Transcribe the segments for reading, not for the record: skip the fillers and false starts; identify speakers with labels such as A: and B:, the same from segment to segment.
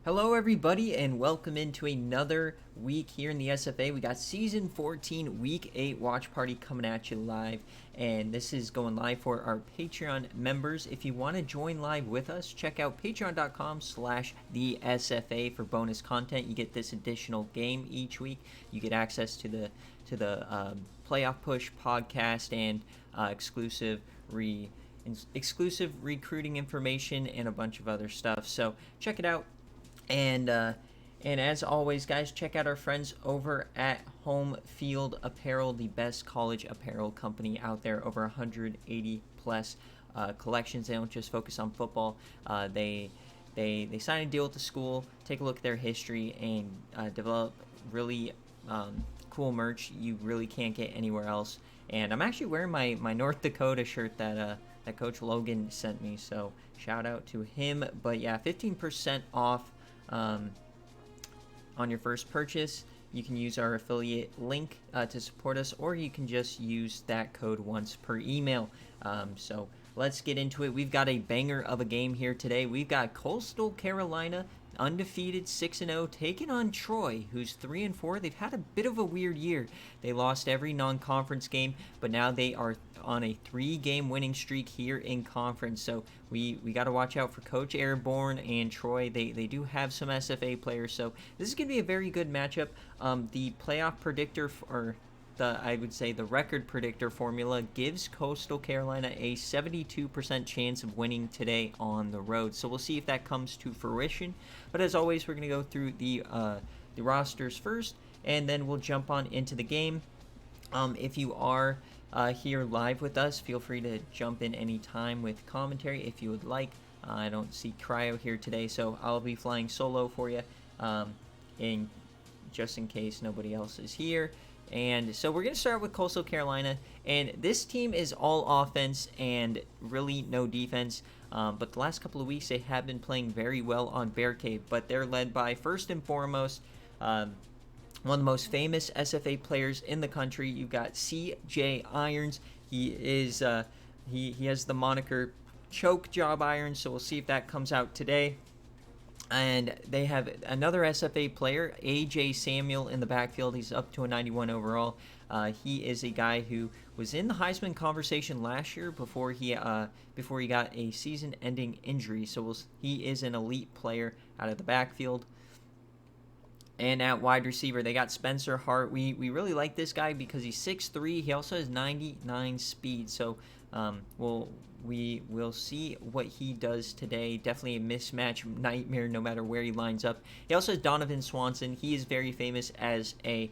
A: Hello, everybody, and welcome into another week here in the SFA. We got Season 14, Week 8 Watch Party coming at you live, and this is going live for our Patreon members. If you want to join live with us, check out patreon.com/the SFA for bonus content. You get this additional game each week. You get access to the Playoff Push podcast and exclusive recruiting information and a bunch of other stuff. So check it out. And as always, guys, check out our friends over at Home Field Apparel, the best college apparel company out there. Over 180 plus collections. They don't just focus on football. They sign a deal with the school, take a look at their history, and develop really cool merch you really can't get anywhere else. And I'm actually wearing my North Dakota shirt that Coach Logan sent me, so shout out to him. But yeah, 15% off on your first purchase. You can use our affiliate link to support us, or you can just use that code once per email. So let's get into it. We've got a banger of a game here today. We've got Coastal Carolina, undefeated 6-0, taking on Troy, who's 3-4. They've had a bit of a weird year. They lost every non-conference game, but now they are on a 3-game winning streak here in conference. So we got to watch out for Coach Airborne and Troy. They do have some SFA players, so this is going to be a very good matchup. The playoff predictor, or I would say the record predictor formula, gives Coastal Carolina a 72% chance of winning today on the road. So we'll see if that comes to fruition. But as always, we're going to go through the rosters first, and then we'll jump on into the game. If you are here live with us, feel free to jump in anytime with commentary if you would like. I don't see Cryo here today, so I'll be flying solo for you, just in case nobody else is here. And so we're going to start with Coastal Carolina, and this team is all offense and really no defense. But the last couple of weeks they have been playing very well on BearCave, but they're led by, first and foremost, one of the most famous SFA players in the country. You've got CJ Irons. He is he has the moniker Choke Job Irons, so we'll see if that comes out today. And they have another SFA player, AJ Samuel, in the backfield. He's up to a 91 overall. He is a guy who was in the Heisman conversation last year before he got a season-ending injury. So he is an elite player out of the backfield. And at wide receiver, they got Spencer Hart. We really like this guy because he's 6'3". He also has 99 speed. So we'll see what he does today. Definitely a mismatch nightmare no matter where he lines up. He also has Donovan Swanson. He is very famous as a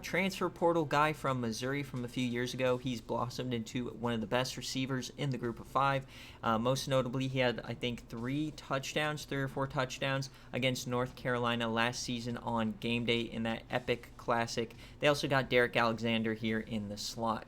A: transfer portal guy from Missouri from a few years ago. He's blossomed into one of the best receivers in the group of 5. Most notably, he had, I think, 3 or 4 touchdowns against North Carolina last season on game day in that epic classic. They also got Derek Alexander here in the slot.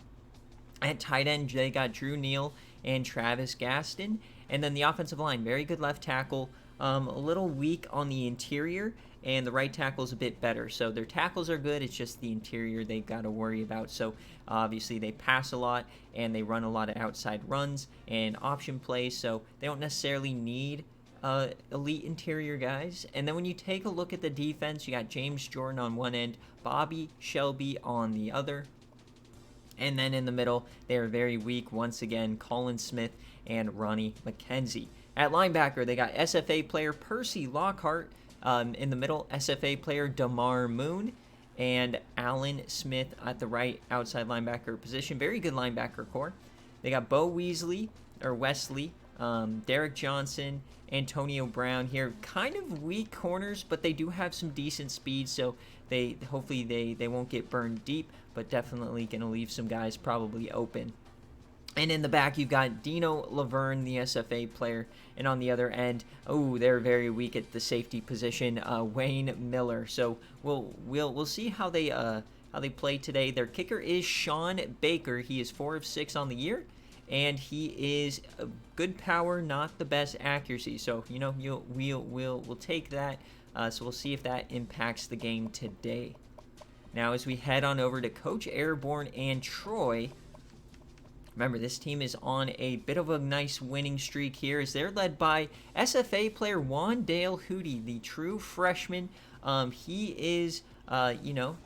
A: At tight end, they got Drew Neal and Travis Gaston. And then the offensive line, very good left tackle, a little weak on the interior, and the right tackle is a bit better. So their tackles are good, it's just the interior they've got to worry about. So obviously they pass a lot, and they run a lot of outside runs and option plays, so they don't necessarily need elite interior guys. And then when you take a look at the defense, you got James Jordan on one end, Bobby Shelby on the other. And then in the middle, they are very weak once again, Colin Smith and Ronnie McKenzie. At linebacker, they got SFA player Percy Lockhart. In the middle, SFA player Damar Moon and Alan Smith at the right outside linebacker position. Very good linebacker core. They got Bo Wesley, Derek Johnson, Antonio Brown here. Kind of weak corners, but they do have some decent speed, so hopefully they won't get burned deep, but definitely going to leave some guys probably open. And in the back, you've got Dino Laverne, the SFA player. And on the other end, they're very weak at the safety position, Wayne Miller. So we'll see how they play today. Their kicker is Sean Baker. He is 4 of 6 on the year, and he is a good power, not the best accuracy. So we'll take that. So we'll see if that impacts the game today. Now, as we head on over to Coach Airborne and Troy, Remember, this team is on a bit of a nice winning streak here as they're led by SFA player Wandale Hootie, the true freshman. He is,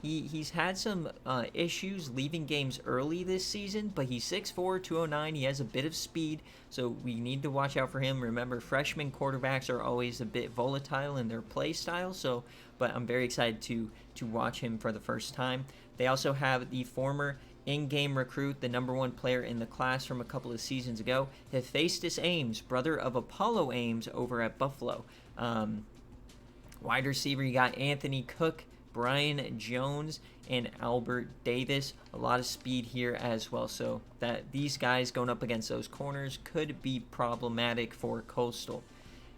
A: he's had some issues leaving games early this season, but he's 6'4", 209. He has a bit of speed, so we need to watch out for him. Remember, freshman quarterbacks are always a bit volatile in their play style, but I'm very excited to watch him for the first time. They also have the former in-game recruit, the #1 player in the class from a couple of seasons ago, Hephaestus Ames, brother of Apollo Ames over at Buffalo. Wide receiver, you got Anthony Cook, Brian Jones, and Albert Davis. A lot of speed here as well, so that these guys going up against those corners could be problematic for Coastal.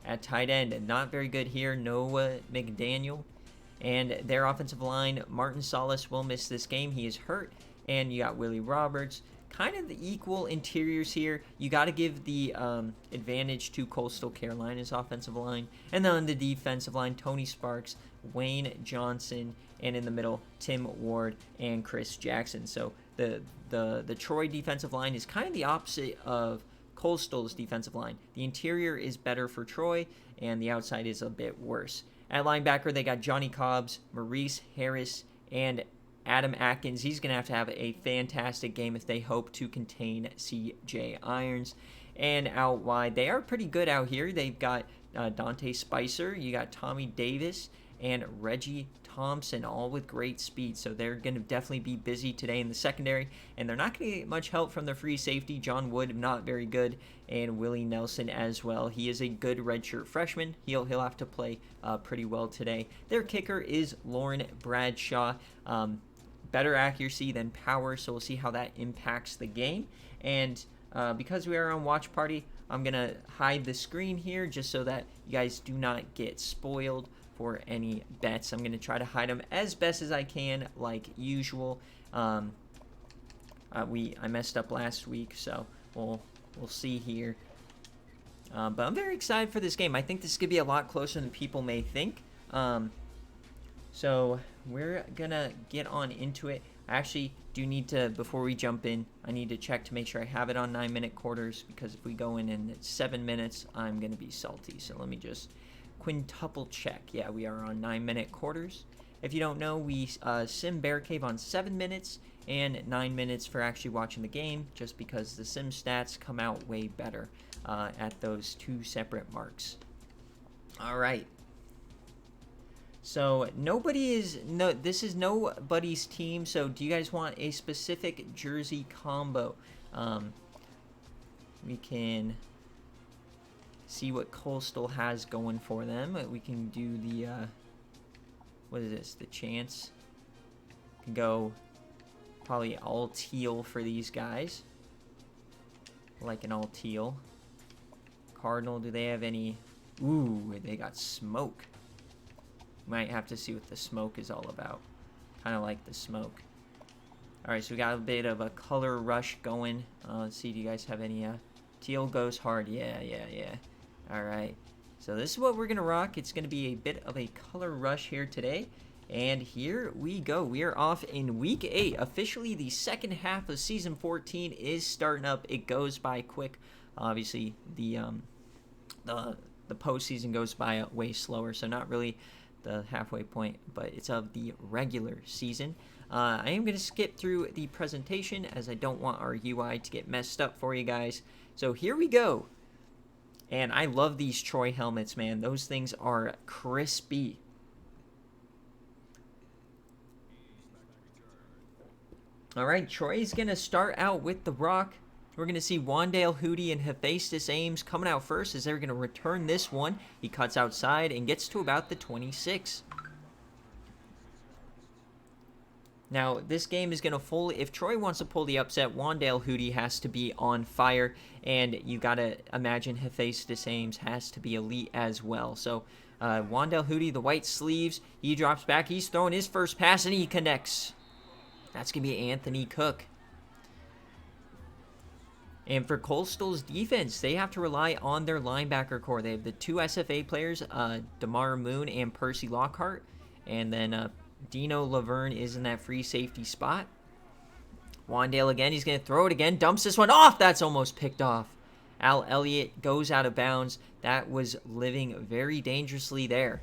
A: At tight end, not very good here, Noah McDaniel. And their offensive line, Martin Salas will miss this game. He is hurt. And you got Willie Roberts. Kind of the equal interiors here. You got to give the advantage to Coastal Carolina's offensive line. And then on the defensive line, Tony Sparks, Wayne Johnson, and in the middle, Tim Ward and Chris Jackson. So the Troy defensive line is kind of the opposite of Coastal's defensive line. The interior is better for Troy, and the outside is a bit worse. At linebacker, they got Johnny Cobbs, Maurice Harris, and Adam Atkins. He's going to have a fantastic game if they hope to contain C.J. Irons. And out wide, they are pretty good out here. They've got Dante Spicer, you got Tommy Davis, and Reggie Thompson, all with great speed. So they're going to definitely be busy today in the secondary. And they're not going to get much help from the free safety. John Wood, not very good. And Willie Nelson as well. He is a good redshirt freshman. He'll have to play pretty well today. Their kicker is Lauren Bradshaw. Better accuracy than power, so we'll see how that impacts the game. And because we are on watch party, I'm going to hide the screen here just so that you guys do not get spoiled for any bets. I'm going to try to hide them as best as I can, like usual. I messed up last week, so we'll see here. But I'm very excited for this game. I think this could be a lot closer than people may think. So we're going to get on into it. I actually do need to, before we jump in, I need to check to make sure I have it on 9-minute quarters, because if we go in 7 minutes, I'm going to be salty. So let me just quintuple check. Yeah, we are on 9-minute quarters. If you don't know, we sim BearCave on 7 minutes and 9 minutes for actually watching the game, just because the sim stats come out way better at those two separate marks. All right. So this is nobody's team. So do you guys want a specific jersey combo? We can see what Coastal has going for them. We can do the what is this? The chance. Can go probably all teal for these guys. Like an all teal. Cardinal. Do they have any? Ooh, they got smoke. Might have to see what the smoke is all about. Kind of like the smoke. Alright, so we got a bit of a color rush going. Let's see, do you guys have any... Teal goes hard. Yeah. Alright. So this is what we're going to rock. It's going to be a bit of a color rush here today. And here we go. We are off in Week 8. Officially, the second half of Season 14 is starting up. It goes by quick. Obviously, the postseason goes by way slower, so not really the halfway point, but it's of the regular season. I am going to skip through the presentation as I don't want our UI to get messed up for you guys. So here we go. And I love these Troy helmets, man. Those things are crispy. All right, Troy's going to start out with the rock. We're going to see Wandale Hootie and Hephaestus Ames coming out first as they're going to return this one. He cuts outside and gets to about the 26. Now, this game is going to fully... If Troy wants to pull the upset, Wandale Hootie has to be on fire. And you got to imagine Hephaestus Ames has to be elite as well. So, Wandale Hootie, the white sleeves, he drops back. He's throwing his first pass and he connects. That's going to be Anthony Cook. And for Coastal's defense, they have to rely on their linebacker core. They have the two SFA players, DeMar Moon and Percy Lockhart. And then Dino Laverne is in that free safety spot. Wandale again. He's going to throw it again. Dumps this one off. That's almost picked off. Al Elliott goes out of bounds. That was living very dangerously there.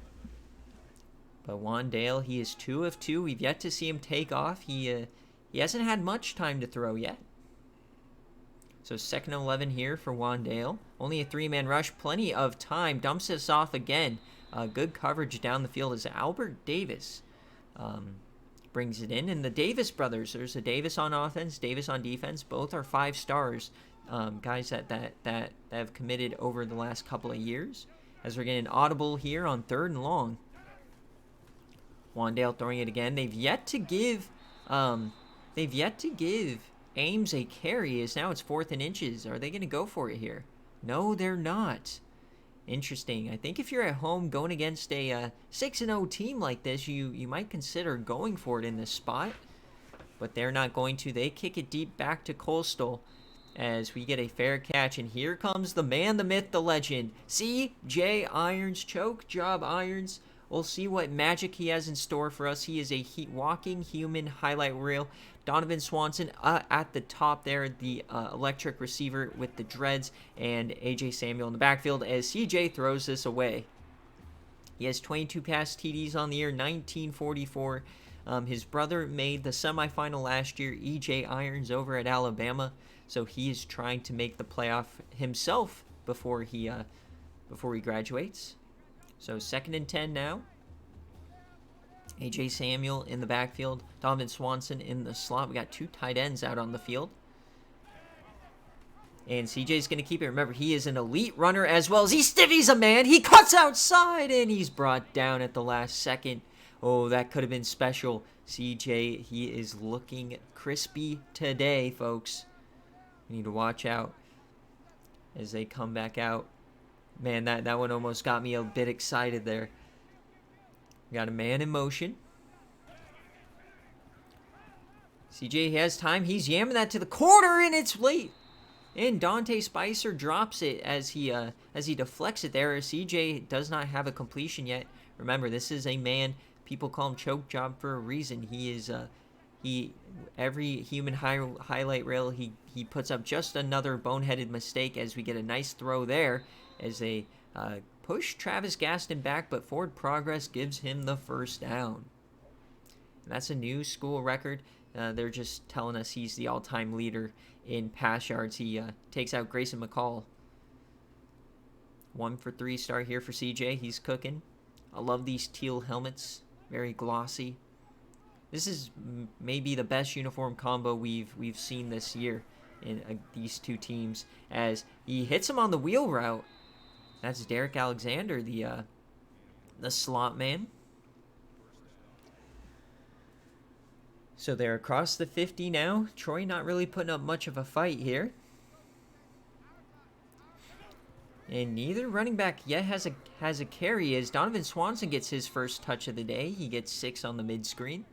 A: But Wandale, he is 2 of 2. We've yet to see him take off. He hasn't had much time to throw yet. So 2nd and 11 here for Wandale. Only a 3-man rush. Plenty of time. Dumps this off again. Good coverage down the field as Albert Davis brings it in. And the Davis brothers, there's a Davis on offense, Davis on defense. Both are 5 stars, guys that have committed over the last couple of years. As we're getting an audible here on 3rd and long. Wandale throwing it again. They've yet to give Ames a carry, as now it's 4th and inches. Are they going to go for it here? No, they're not. Interesting. I think if you're at home going against a 6-0 team like this, you might consider going for it in this spot. But they're not going to. They kick it deep back to Coastal as we get a fair catch. And here comes the man, the myth, the legend. C.J. Irons. Choke job, Irons. We'll see what magic he has in store for us. He is a walking human highlight reel. Donovan Swanson at the top there, the electric receiver with the dreads, and A.J. Samuel in the backfield as C.J. throws this away. He has 22 pass TDs on the year, 1944. His brother made the semifinal last year, E.J. Irons, over at Alabama, so he is trying to make the playoff himself before he graduates. So 2nd and 10 now. A.J. Samuel in the backfield. Donovan Swanson in the slot. We got 2 tight ends out on the field. And CJ's going to keep it. Remember, he is an elite runner as well as he stivvies a man. He cuts outside and he's brought down at the last second. Oh, that could have been special. CJ, he is looking crispy today, folks. You need to watch out as they come back out. Man, that one almost got me a bit excited there. We got a man in motion. CJ has time. He's yamming that to the corner, and it's late. And Dante Spicer drops it as he deflects it there. CJ does not have a completion yet. Remember, this is a man. People call him choke job for a reason. He is every human highlight reel. He puts up just another boneheaded mistake as we get a nice throw there. As they push Travis Gaston back, but forward progress gives him the first down. And that's a new school record. They're just telling us he's the all-time leader in pass yards. He takes out Grayson McCall. 1 for 3 start here for CJ. He's cooking. I love these teal helmets. Very glossy. This is maybe the best uniform combo we've seen this year in these two teams. As he hits him on the wheel route. That's Derek Alexander, the slot man. So they're across the 50 now. Troy not really putting up much of a fight here. And neither running back yet has a carry as Donovan Swanson gets his first touch of the day. He gets 6 on the mid-screen.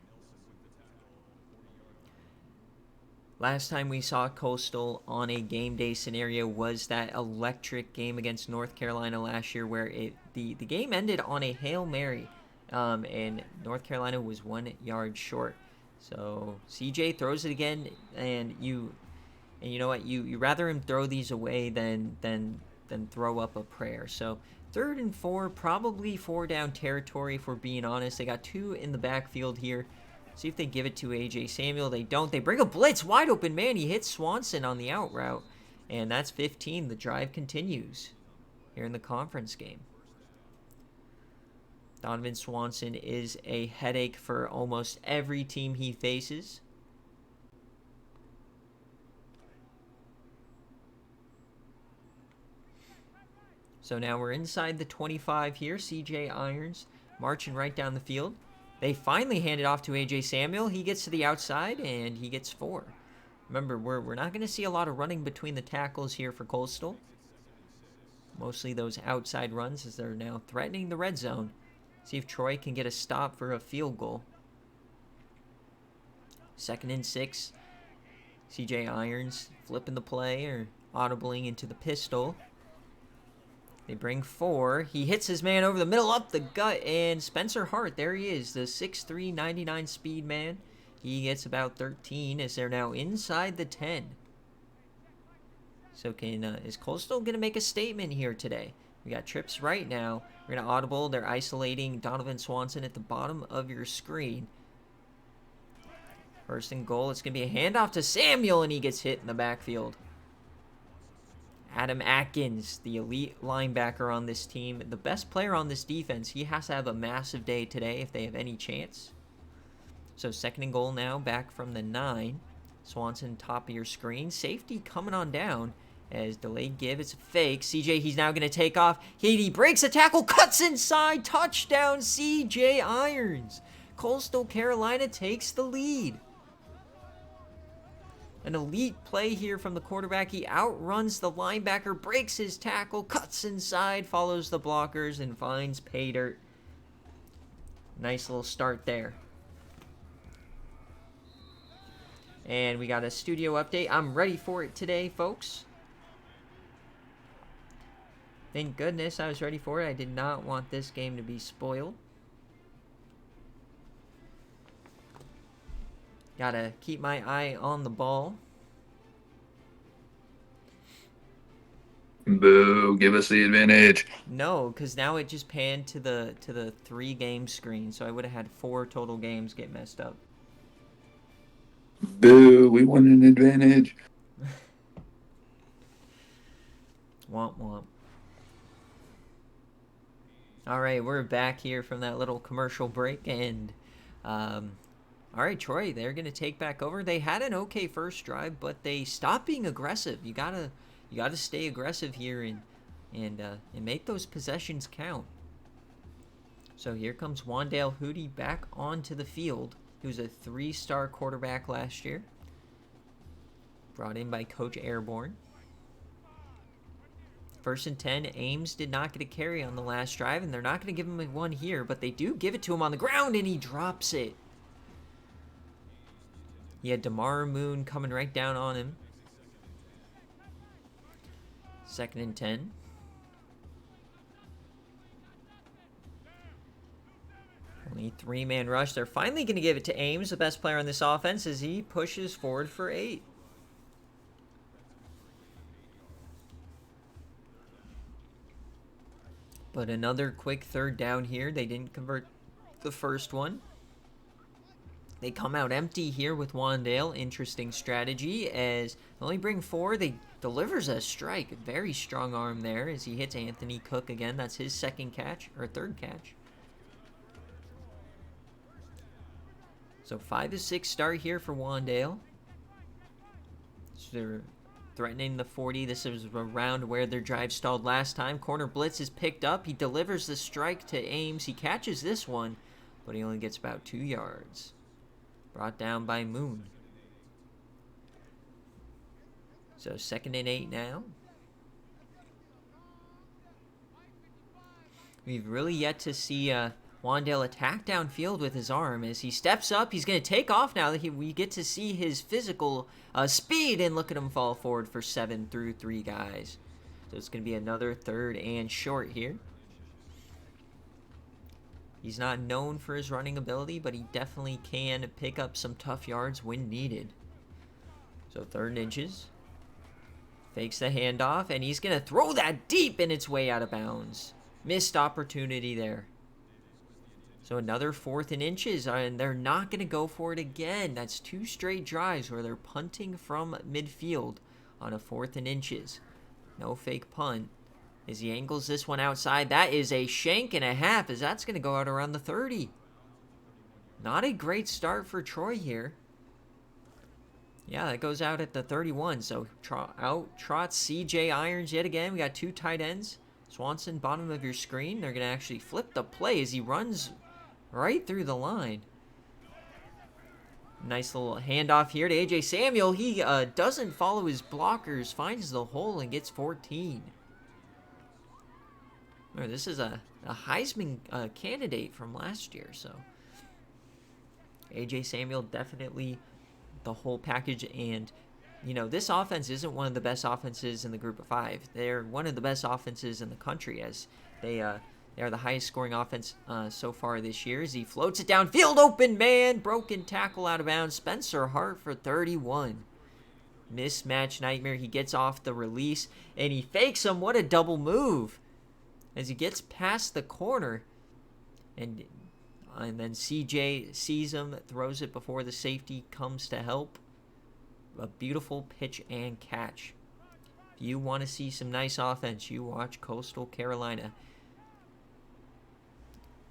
A: Last time we saw Coastal on a game day scenario was that electric game against North Carolina last year where the game ended on a Hail Mary, and North Carolina was 1 yard short. So CJ throws it again, and you know what? You rather him throw these away than throw up a prayer. So 3rd and 4, probably 4 down territory if we're being honest. They got 2 in the backfield here. See if they give it to A.J. Samuel. They don't. They bring a blitz. Wide open man. He hits Swanson on the out route. And that's 15. The drive continues here in the conference game. Donovan Swanson is a headache for almost every team he faces. So now we're inside the 25 here. C.J. Irons marching right down the field. They finally hand it off to A.J. Samuel. He gets to the outside, and he gets 4. Remember, we're not going to see a lot of running between the tackles here for Coastal. Mostly those outside runs as they're now threatening the red zone. See if Troy can get a stop for a field goal. 2nd and 6. C.J. Irons flipping the play or audibling into the pistol. They bring 4. He hits his man over the middle, up the gut, and Spencer Hart, there he is, the 6'3", 99 speed man. He gets about 13 as they're now inside the 10. So is Coastal going to make a statement here today? We got trips right now. We're going to audible. They're isolating Donovan Swanson at the bottom of your screen. First and goal. It's going to be a handoff to Samuel, and he gets hit in the backfield. Adam Atkins, the elite linebacker on this team, the best player on this defense. He has to have a massive day today if they have any chance. So second and goal now, back from the 9. Swanson, top of your screen. Safety coming on down as delayed give. It's a fake. CJ, he's now going to take off. He breaks a tackle, cuts inside. Touchdown, CJ Irons. Coastal Carolina takes the lead. An elite play here from the quarterback. He outruns the linebacker, breaks his tackle, cuts inside, follows the blockers, and finds pay dirt. Nice little start there. And we got a studio update. I'm ready for it today, folks. Thank goodness I was ready for it. I did not want this game to be spoiled. Gotta keep my eye on the ball.
B: Boo, give us the advantage.
A: No, because now it just panned to the 3-game screen, so I would have had 4 total games get messed up.
B: Boo, we want an advantage.
A: Womp womp. All right, we're back here from that little commercial break, and all right, Troy, they're going to take back over. They had an okay first drive, but they stopped being aggressive. You gotta stay aggressive here and make those possessions count. So here comes Wandale Hootie back onto the field. He was a 3-star quarterback last year, brought in by Coach Airborne. First and 10, Ames did not get a carry on the last drive, and they're not going to give him one here, but they do give it to him on the ground, and he drops it. He had DeMar Moon coming right down on him. Second and 10. Only 3-man rush. They're finally going to give it to Ames, the best player on this offense, as he pushes forward for 8. But another quick third down here. They didn't convert the first one. They come out empty here with Wandale. Interesting strategy as they only bring 4. They delivers a strike. Very strong arm there as he hits Anthony Cook again. That's his second catch, or third catch. So 5-6 start here for Wandale. So they're threatening the 40. This is around where their drive stalled last time. Corner blitz is picked up. He delivers the strike to Ames. He catches this one, but he only gets about 2 yards. Brought down by Moon. So second and 8 now. We've really yet to see Wandale attack downfield with his arm. As he steps up, he's going to take off now that we get to see his physical speed, and look at him fall forward for 7 through 3 guys. So it's going to be another third and short here. He's not known for his running ability, but he definitely can pick up some tough yards when needed. So 3rd inches. Fakes the handoff, and he's going to throw that deep, and it's way out of bounds. Missed opportunity there. So another 4th and inches, and they're not going to go for it again. That's 2 straight drives where they're punting from midfield on a 4th and inches. No fake punt. As he angles this one outside, that is a shank and a half, as that's going to go out around the 30. Not a great start for Troy here. Yeah, that goes out at the 31. So out trots CJ Irons yet again. We got 2 tight ends. Swanson, bottom of your screen. They're going to actually flip the play as he runs right through the line. Nice little handoff here to AJ Samuel. He doesn't follow his blockers, finds the hole, and gets 14. This is a Heisman candidate from last year, so AJ Samuel definitely the whole package. And you know, this offense isn't one of the best offenses in the group of 5. They're one of the best offenses in the country, as they They are the highest scoring offense so far this year as he floats it downfield. Open man. Broken tackle out of bounds. Spencer Hart for 31. Mismatch nightmare. He gets off the release and he fakes him. What a double move as he gets past the corner. And then CJ sees him, throws it before the safety comes to help. A beautiful pitch and catch. If you want to see some nice offense, you watch Coastal Carolina.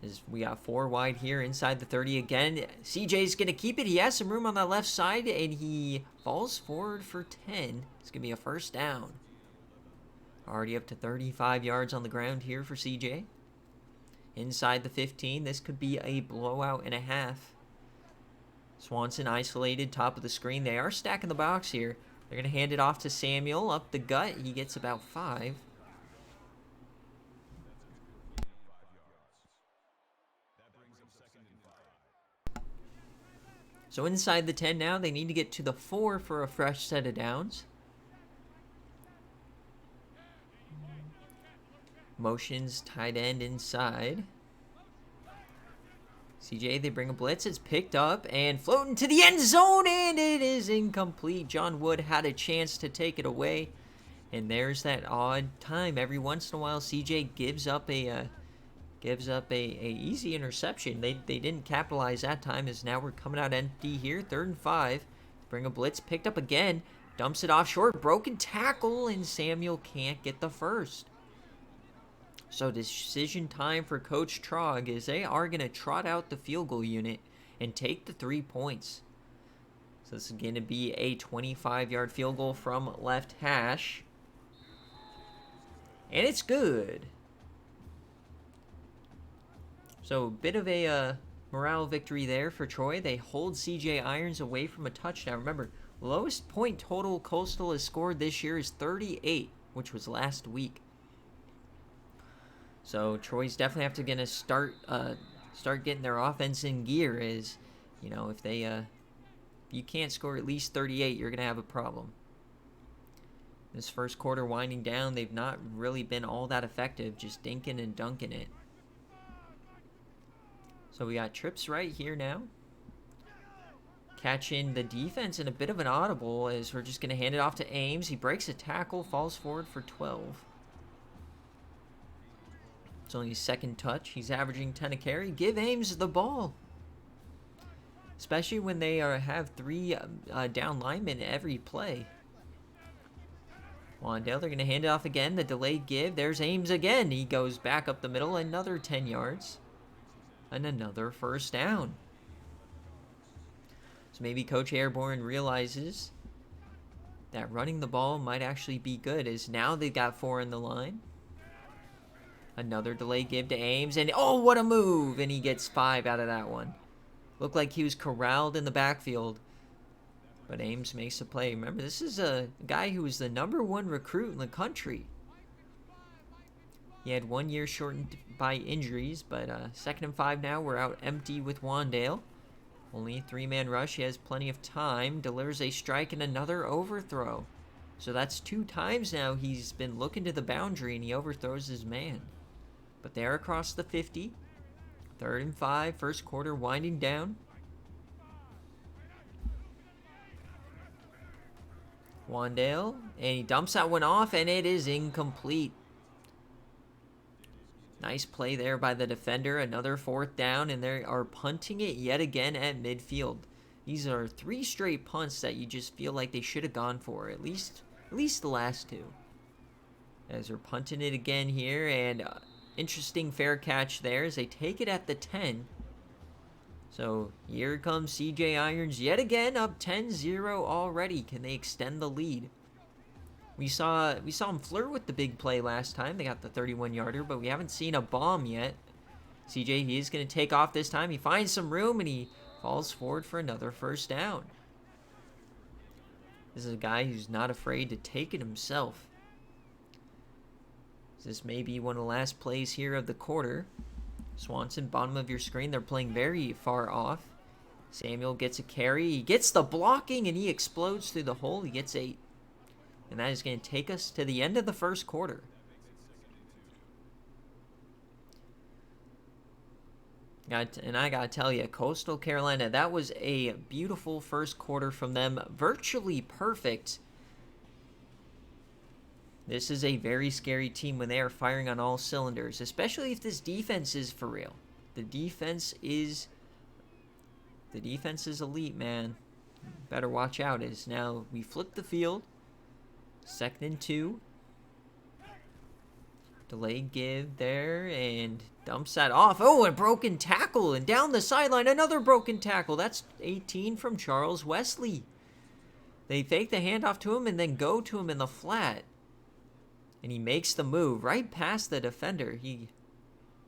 A: As we got 4 wide here inside the 30 again. CJ's going to keep it. He has some room on that left side, and he falls forward for 10. It's going to be a first down. Already up to 35 yards on the ground here for CJ. Inside the 15, this could be a blowout and a half. Swanson isolated, top of the screen. They are stacking the box here. They're going to hand it off to Samuel up the gut. He gets about 5. So inside the 10 now, they need to get to the 4 for a fresh set of downs. Motions, tight end inside. CJ, they bring a blitz. It's picked up and floating to the end zone, and it is incomplete. John Wood had a chance to take it away. And there's that odd time. Every once in a while, CJ gives up a easy interception. They didn't capitalize that time, as now we're coming out empty here. 3rd and 5. Bring a blitz, picked up again. Dumps it off short. Broken tackle, and Samuel can't get the first. So decision time for Coach Trog is they are going to trot out the field goal unit and take the 3 points. So this is going to be a 25-yard field goal from left hash. And it's good. So a bit of a morale victory there for Troy. They hold CJ Irons away from a touchdown. Remember, lowest point total Coastal has scored this year is 38, which was last week. So Troy's definitely gonna start getting their offense in gear. Is, you know, if you can't score at least 38, you're gonna have a problem. This first quarter winding down, they've not really been all that effective, just dinking and dunking it. So we got trips right here now. Catching the defense in a bit of an audible as we're just gonna hand it off to Ames. He breaks a tackle, falls forward for 12. It's only his second touch. He's averaging 10 a carry. Give Ames the ball. Especially when they have 3 down linemen every play. Wandale, they're going to hand it off again. The delayed give. There's Ames again. He goes back up the middle. Another 10 yards. And another first down. So maybe Coach Airborne realizes that running the ball might actually be good, as now they've got 4 in the line. Another delay give to Ames, and oh, what a move! And he gets 5 out of that one. Looked like he was corralled in the backfield, but Ames makes a play. Remember, this is a guy who was the #1 recruit in the country. He had 1 year shortened by injuries, but 2nd and 5 now. We're out empty with Wandale. Only a 3-man rush. He has plenty of time. Delivers a strike and another overthrow. So that's 2 times now he's been looking to the boundary and he overthrows his man. But they're across the 50. 3rd and 5. First quarter winding down. Wandale. And he dumps that one off, and it is incomplete. Nice play there by the defender. Another 4th down, and they are punting it yet again at midfield. These are 3 straight punts that you just feel like they should have gone for. At least the last 2. As they're punting it again here, and interesting fair catch there as they take it at the 10. So here comes CJ Irons yet again, up 10-0 already. Can they extend the lead? We saw him flirt with the big play last time. They got the 31-yarder, but we haven't seen a bomb yet. CJ, he is going to take off this time. He finds some room, and he falls forward for another first down. This is a guy who's not afraid to take it himself. This may be one of the last plays here of the quarter. Swanson, bottom of your screen. They're playing very far off. Samuel gets a carry. He gets the blocking, and he explodes through the hole. He gets 8. And that is going to take us to the end of the first quarter. And I gotta tell you, Coastal Carolina, that was a beautiful first quarter from them. Virtually perfect. This is a very scary team when they are firing on all cylinders, especially if this defense is for real. The defense is elite, man. Better watch out. As now we flip the field. 2nd and 2. Delay give there and dumps that off. Oh, a broken tackle, and down the sideline, another broken tackle. That's 18 from Charles Wesley. They fake the handoff to him and then go to him in the flat. And he makes the move right past the defender.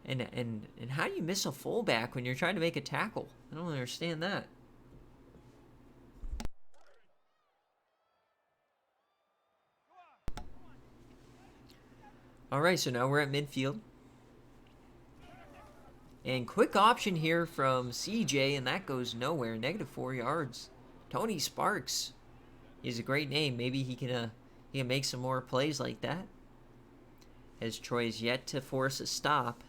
A: And how do you miss a fullback when you're trying to make a tackle? I don't understand that. All right, so now we're at midfield. And quick option here from CJ, and that goes nowhere. -4 yards. Tony Sparks is a great name. Maybe he can make some more plays like that. As Troy is yet to force a stop.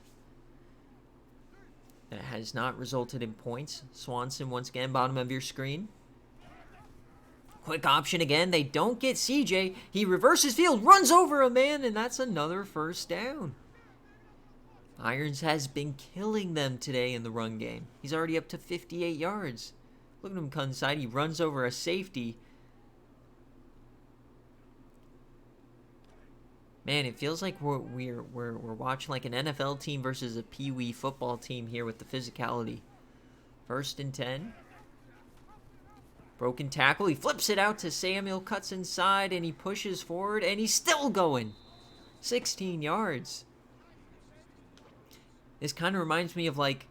A: That has not resulted in points. Swanson once again, bottom of your screen. Quick option again. They don't get CJ. He reverses field, runs over a man, and that's another first down. Irons has been killing them today in the run game. He's already up to 58 yards. Look at him come inside. He runs over a safety. Man, it feels like we're watching like an NFL team versus a Pee Wee football team here with the physicality. 1st and 10. Broken tackle. He flips it out to Samuel, cuts inside, and he pushes forward, and he's still going. 16 yards. This kind of reminds me of like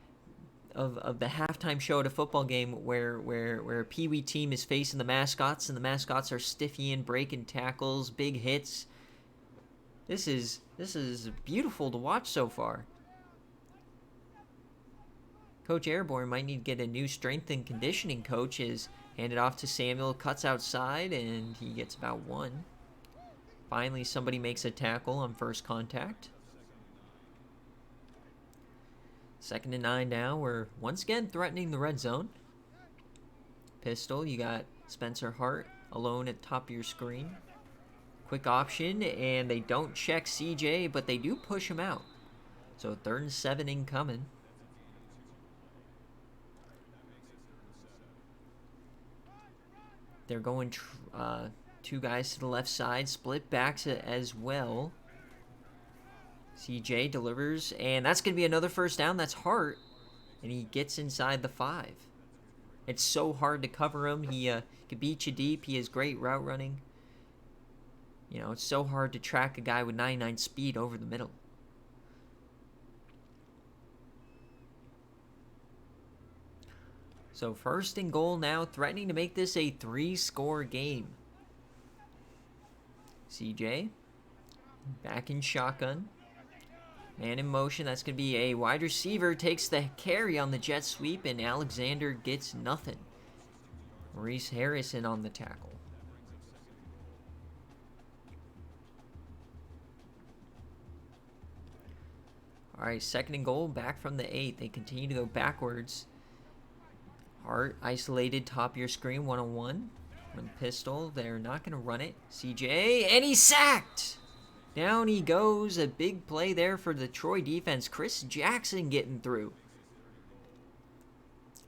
A: of the halftime show at a football game where a Pee Wee team is facing the mascots, and the mascots are stiffying, breaking tackles, big hits. This is beautiful to watch so far. Coach Airborne might need to get a new strength and conditioning coach. Is handed off to Samuel, cuts outside, and he gets about 1. Finally, somebody makes a tackle on first contact. 2nd and 9 now. We're once again threatening the red zone. Pistol, you got Spencer Hart alone at the top of your screen. Quick option, and they don't check CJ, but they do push him out. So 3rd and 7 incoming. They're going 2 guys to the left side, split backs as well. CJ delivers, and that's going to be another first down. That's Hart, and he gets inside the 5. It's so hard to cover him. He can beat you deep. He has great route running. You know, it's so hard to track a guy with 99 speed over the middle. So 1st and goal now, threatening to make this a 3-score game. CJ, back in shotgun. Man in motion, that's going to be a wide receiver, takes the carry on the jet sweep, and Alexander gets nothing. Maurice Harrison on the tackle. All right, 2nd and goal, back from the 8. They continue to go backwards. Hart isolated, top of your screen, 1-on-1. When pistol, they're not going to run it. CJ, and he's sacked! Down he goes. A big play there for the Troy defense. Chris Jackson getting through.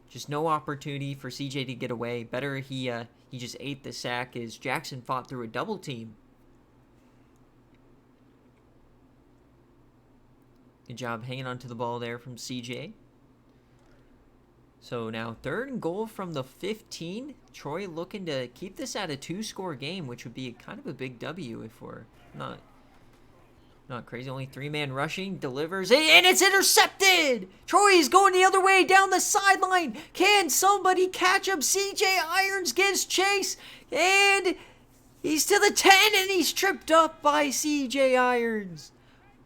A: Just no opportunity for CJ to get away. Better he just ate the sack as Jackson fought through a double team. Good job hanging onto the ball there from CJ. So now 3rd and goal from the 15. Troy looking to keep this at a 2-score game, which would be kind of a big W if we're not crazy. Only 3-man rushing, delivers, and it's intercepted! Troy is going the other way down the sideline. Can somebody catch him? CJ Irons gives chase, and he's to the 10, and he's tripped up by CJ Irons.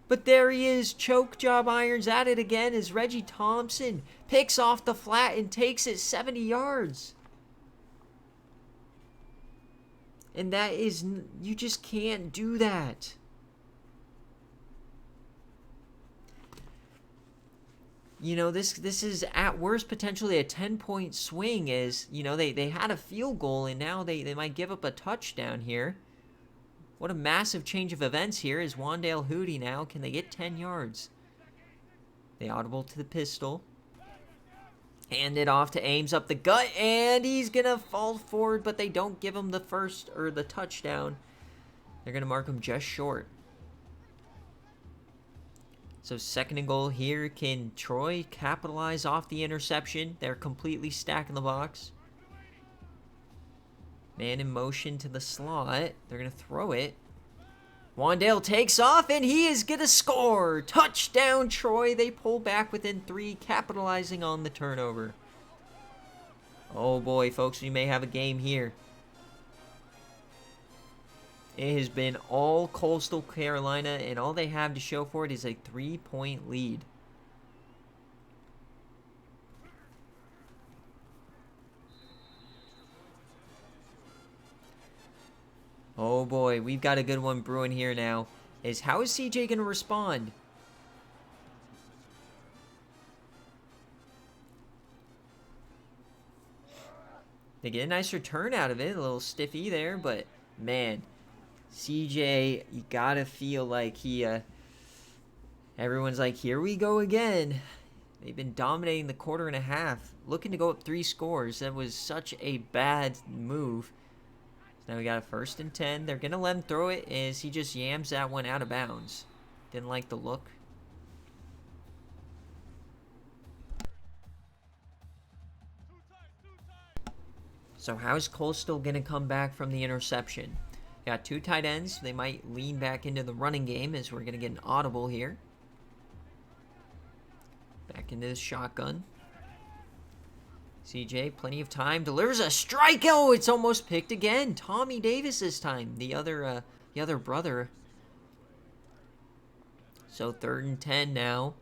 A: But there he is, choke job. Irons at it again as Reggie Thompson picks off the flat and takes it 70 yards. And that is, you just can't do that. you know, this is at worst potentially a 10-point swing, as, you know, they had a field goal and now they might give up a touchdown here. What a massive change of events here. Is Wandale Hootie now? Can they get 10 yards? They audible to the pistol. Hand it off to Ames up the gut, and he's going to fall forward, but they don't give him the first or the touchdown. They're going to mark him just short. So 2nd and goal here. Can Troy capitalize off the interception? They're completely stacking the box. Man in motion to the slot. They're going to throw it. Wandale takes off, and he is going to score. Touchdown, Troy. They pull back within 3, capitalizing on the turnover. Oh, boy, folks, we may have a game here. It has been all Coastal Carolina, and all they have to show for it is a 3-point lead. Oh boy, we've got a good one brewing here now. How is CJ going to respond? They get a nice return out of it. A little stiffy there, but man, CJ, you got to feel like everyone's like, here we go again. They've been dominating the quarter and a half, looking to go up 3 scores. That was such a bad move. Now we got a 1st and 10. They're going to let him throw it as he just yams that one out of bounds. Didn't like the look. So how's Coastal going to come back from the interception? Got 2 tight ends. They might lean back into the running game as we're going to get an audible here. Back into the shotgun. CJ, plenty of time, delivers a strike. Oh, it's almost picked again. Tommy Davis this time, the other brother. So 3rd and 10 now.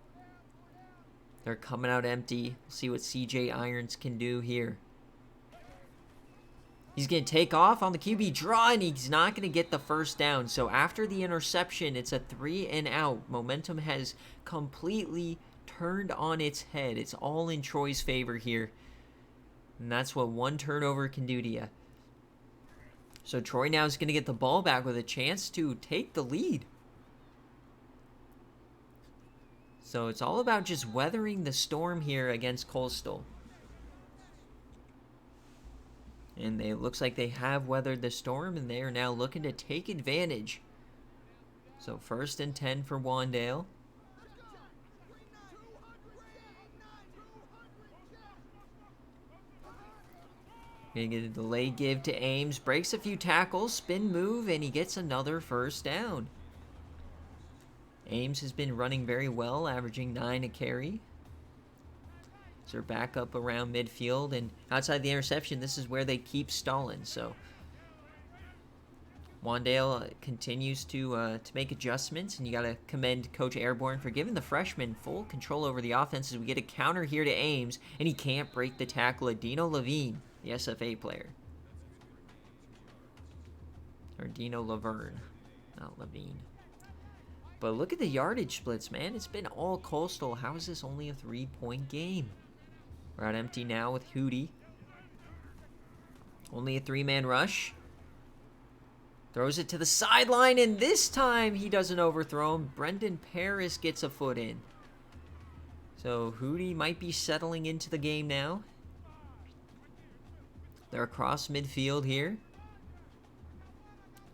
A: They're coming out empty. See what CJ Irons can do here. He's going to take off on the QB draw, and he's not going to get the 1st down. So after the interception, it's a 3 and out. Momentum has completely turned on its head. It's all in Troy's favor here. And that's what 1 turnover can do to you. So Troy now is going to get the ball back with a chance to take the lead. So it's all about just weathering the storm here against Coastal. And it looks like they have weathered the storm, and they are now looking to take advantage. So 1st and 10 for Wandale. Gonna get a delay give to Ames. Breaks a few tackles, spin move, and he gets another 1st down. Ames has been running very well, averaging 9 a carry. So they're back up around midfield, and outside the interception, this is where they keep stalling. So Wandale continues to make adjustments, and you got to commend Coach Airborne for giving the freshman full control over the offense as we get a counter here to Ames, and he can't break the tackle of Dino Levine, the SFA player. Or Dino Laverne, not Levine. But look at the yardage splits, man. It's been all Coastal. How is this only a 3-point game? We're out empty now with Hootie. Only a 3-man rush. Throws it to the sideline, and this time he doesn't overthrow him. Brendan Paris gets a foot in. So Hootie might be settling into the game now. They're across midfield here.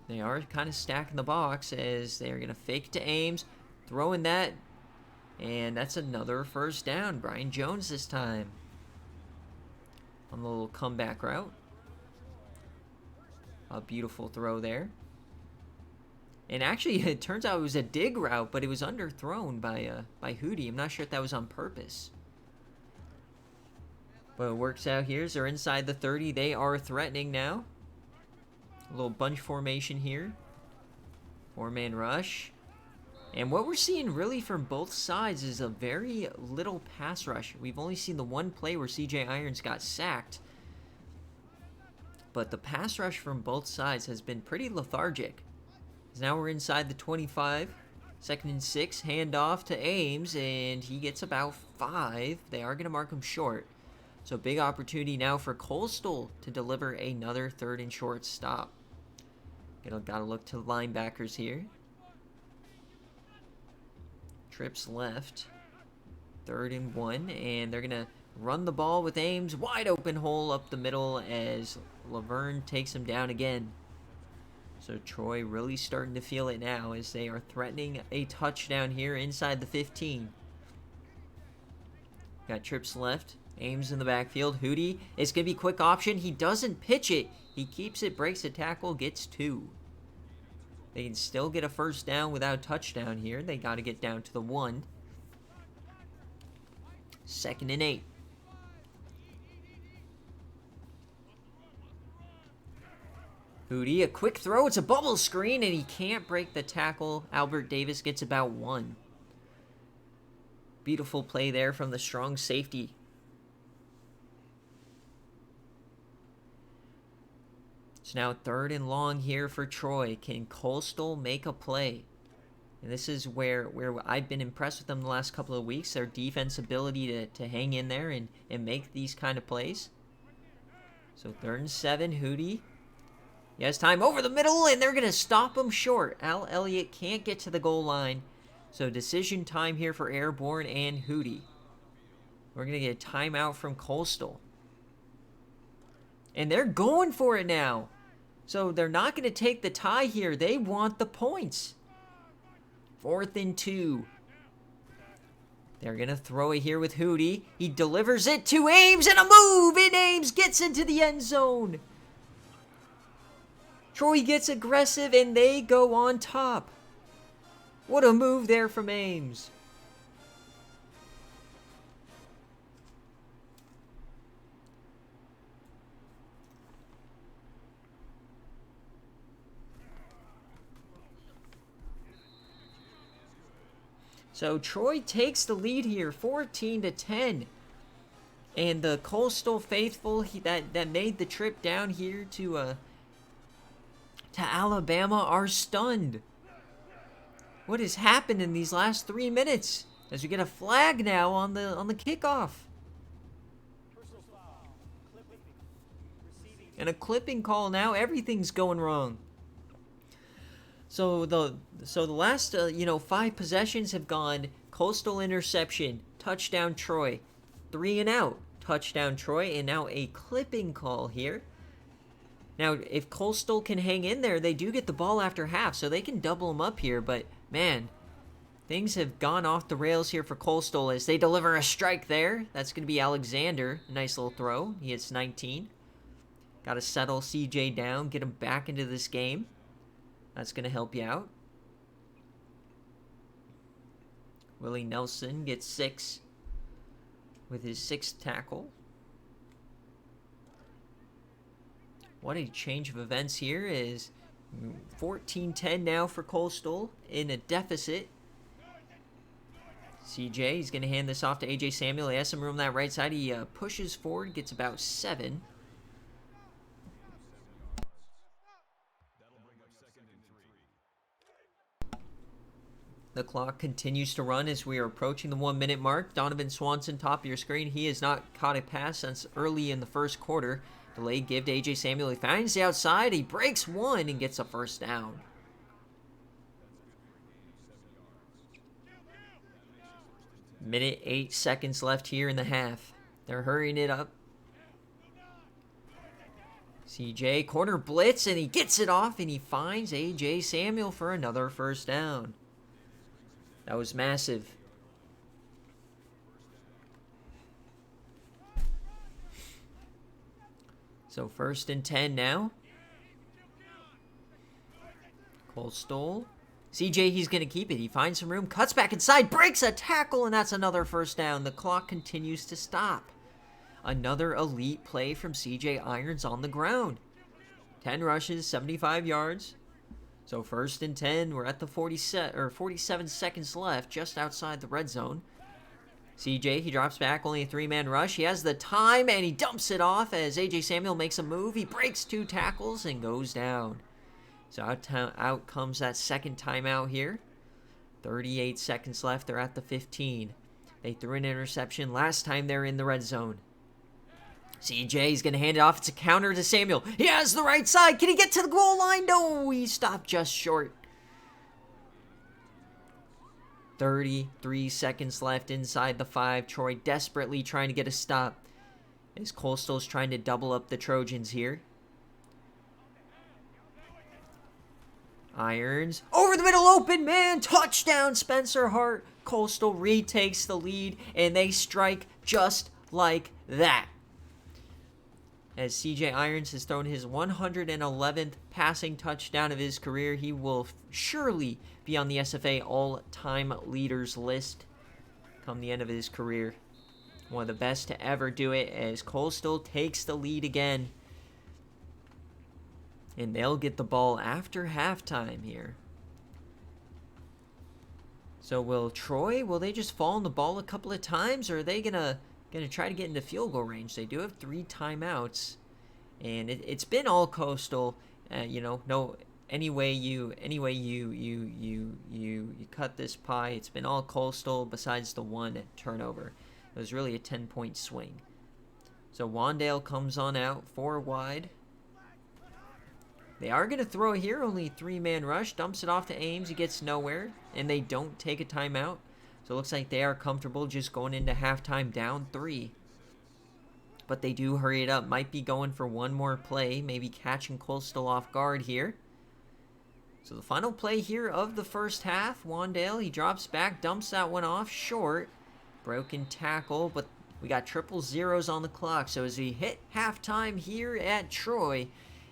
A: They are kind of stacking the box as they're going to fake to Ames. Throwing that. And that's another 1st down. Brian Jones this time. On the little comeback route. A beautiful throw there. And actually, it turns out it was a dig route, but it was underthrown by Hootie. I'm not sure if that was on purpose. But it works out here as they're inside the 30. They are threatening now. A little bunch formation here. 4-man rush. And what we're seeing really from both sides is a very little pass rush. We've only seen the one play where CJ Irons got sacked. But the pass rush from both sides has been pretty lethargic. Now we're inside the 25. 2nd and 6, handoff to Ames, and he gets about 5. They are going to mark him short. So big opportunity now for Coastal to deliver another 3rd and short stop. Got to look to the linebackers here. Trips left. 3rd and 1, and they're going to run the ball with Ames. Wide open hole up the middle as Laverne takes him down again. So Troy really starting to feel it now as they are threatening a touchdown here inside the 15. Got trips left. Ames in the backfield. Hootie, it's going to be quick option. He doesn't pitch it. He keeps it, breaks a tackle, gets 2. They can still get a first down without a touchdown here. They got to get down to the 1. 2nd and 8. Hootie, a quick throw. It's a bubble screen, and he can't break the tackle. Albert Davis gets about 1. Beautiful play there from the strong safety. It's now 3rd and long here for Troy. Can Coastal make a play? And this is where I've been impressed with them the last couple of weeks. Their defense ability to hang in there and make these kind of plays. So 3rd and 7, Hootie. He has time over the middle, and they're going to stop him short. Al Elliott can't get to the goal line. So decision time here for Airborne and Hootie. We're going to get a timeout from Coastal. And they're going for it now. So they're not going to take the tie here. They want the points. 4th and 2. They're going to throw it here with Hootie. He delivers it to Ames, and a move, and Ames gets into the end zone. Troy gets aggressive, and they go on top. What a move there from Ames. So Troy takes the lead here, 14-10. And the Coastal faithful that made the trip down here to Alabama are stunned. What has happened in these last 3 minutes? As we get a flag now on the kickoff. And a clipping call now. Everything's going wrong. So the last 5 possessions have gone Coastal interception, touchdown Troy, 3 and out, touchdown Troy, and now a clipping call here. Now, if Coastal can hang in there, they do get the ball after half, so they can double them up here. But, man, things have gone off the rails here for Coastal as they deliver a strike there. That's going to be Alexander. Nice little throw. He hits 19. Got to settle CJ down, get him back into this game. That's going to help you out. Willie Nelson gets 6 with his 6th tackle. What a change of events here is 14-10 now for Coastal in a deficit. CJ, he's going to hand this off to AJ Samuel. He has some room on that right side. He pushes forward, gets about 7. The clock continues to run as we are approaching the 1-minute mark. Donovan Swanson, top of your screen. He has not caught a pass since early in the first quarter. Delayed give to AJ Samuel. He finds the outside. He breaks 1 and gets a first down. Minute 8 seconds left here in the half. They're hurrying it up. CJ, corner blitz, and he gets it off, and he finds AJ Samuel for another first down. That was massive. So 1st and 10 now. Coastal. CJ, he's going to keep it. He finds some room, cuts back inside, breaks a tackle, and that's another first down. The clock continues to stop. Another elite play from CJ Irons on the ground. 10 rushes, 75 yards. So 1st and 10, we're at the 47 seconds left, just outside the red zone. CJ, he drops back, only a 3-man rush. He has the time, and he dumps it off as AJ Samuel makes a move. He breaks 2 tackles and goes down. So out comes that second timeout here. 38 seconds left. They're at the 15. They threw an interception last time they were in the red zone. CJ's going to hand it off. It's a counter to Samuel. He has the right side. Can he get to the goal line? No, he stopped just short. 33 seconds left inside the 5. Troy desperately trying to get a stop as Coastal's trying to double up the Trojans here. Irons over the middle, open man, touchdown Spencer Hart. Coastal retakes the lead and they strike just like that. As CJ Irons has thrown his 111th passing touchdown of his career, he will surely be on the SFA all-time leaders list come the end of his career. One of the best to ever do it as Coastal takes the lead again. And they'll get the ball after halftime here. So will they just fall on the ball a couple of times, or are they gonna try to get into field goal range? They do have 3 timeouts, and it's been all Coastal. Any way you cut this pie, it's been all Coastal besides the 1 turnover. It was really a 10-point swing. So Wandale comes on out 4 wide. They are going to throw here, only 3-man rush, dumps it off to Ames, he gets nowhere, and they don't take a timeout. So it looks like they are comfortable just going into halftime down 3. But they do hurry it up, might be going for one more play, maybe catching Coastal off guard here. So the final play here of the first half, Wandale, he drops back, dumps that one off short. Broken tackle, but we got 000s on the clock. So as we hit halftime here at Troy,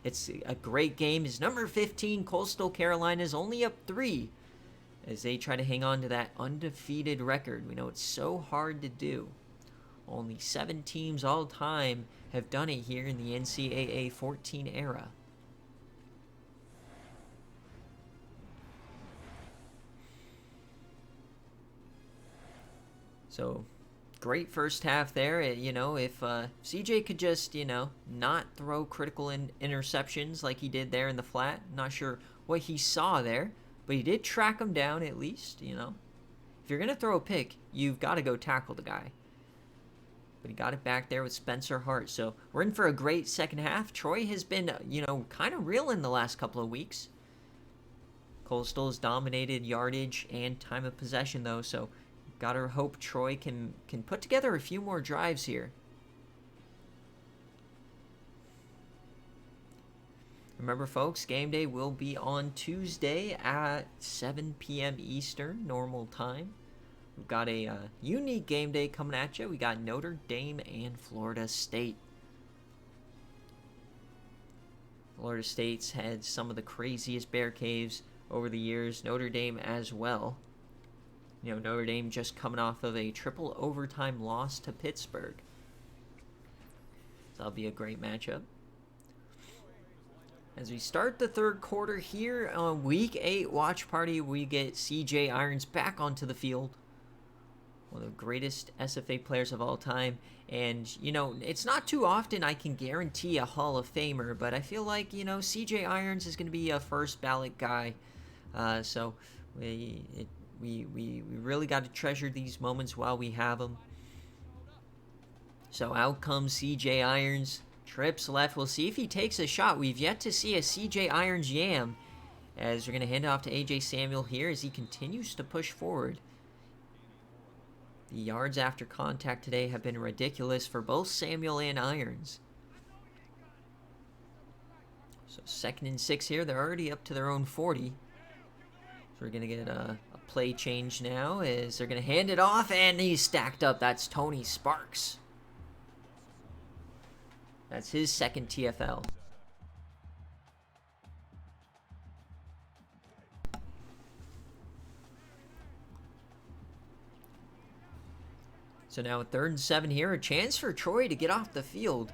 A: it's a great game. It's number 15, Coastal Carolina, is only up 3 as they try to hang on to that undefeated record. We know it's so hard to do. Only 7 teams all time have done it here in the NCAA 14 era. So great first half there. If CJ could just, not throw critical interceptions like he did there in the flat. Not sure what he saw there, but he did track him down at least, If you're going to throw a pick, you've got to go tackle the guy. But he got it back there with Spencer Hart. So we're in for a great second half. Troy has been, kind of reeling the last couple of weeks. Coastal has dominated yardage and time of possession, though, so gotta hope Troy can put together a few more drives here. Remember, folks, game day will be on Tuesday at 7 p.m. Eastern, normal time. We've got a unique game day coming at you. We got Notre Dame and Florida State. Florida State's had some of the craziest bear caves over the years. Notre Dame as well. Notre Dame just coming off of a triple overtime loss to Pittsburgh. So that'll be a great matchup. As we start the third quarter here on Week 8 Watch Party, we get CJ Irons back onto the field. One of the greatest SFA players of all time. And, it's not too often I can guarantee a Hall of Famer, but I feel like, CJ Irons is going to be a first ballot guy. So we really got to treasure these moments while we have them. So out comes CJ Irons. Trips left. We'll see if he takes a shot. We've yet to see a CJ Irons yam. As we're going to hand it off to AJ Samuel here as he continues to push forward. The yards after contact today have been ridiculous for both Samuel and Irons. So 2nd and 6 here. They're already up to their own 40. So we're going to get a play change now as they're going to hand it off, and he's stacked up. That's Tony Sparks. That's his 2nd TFL. So now 3rd and 7 here. A chance for Troy to get off the field.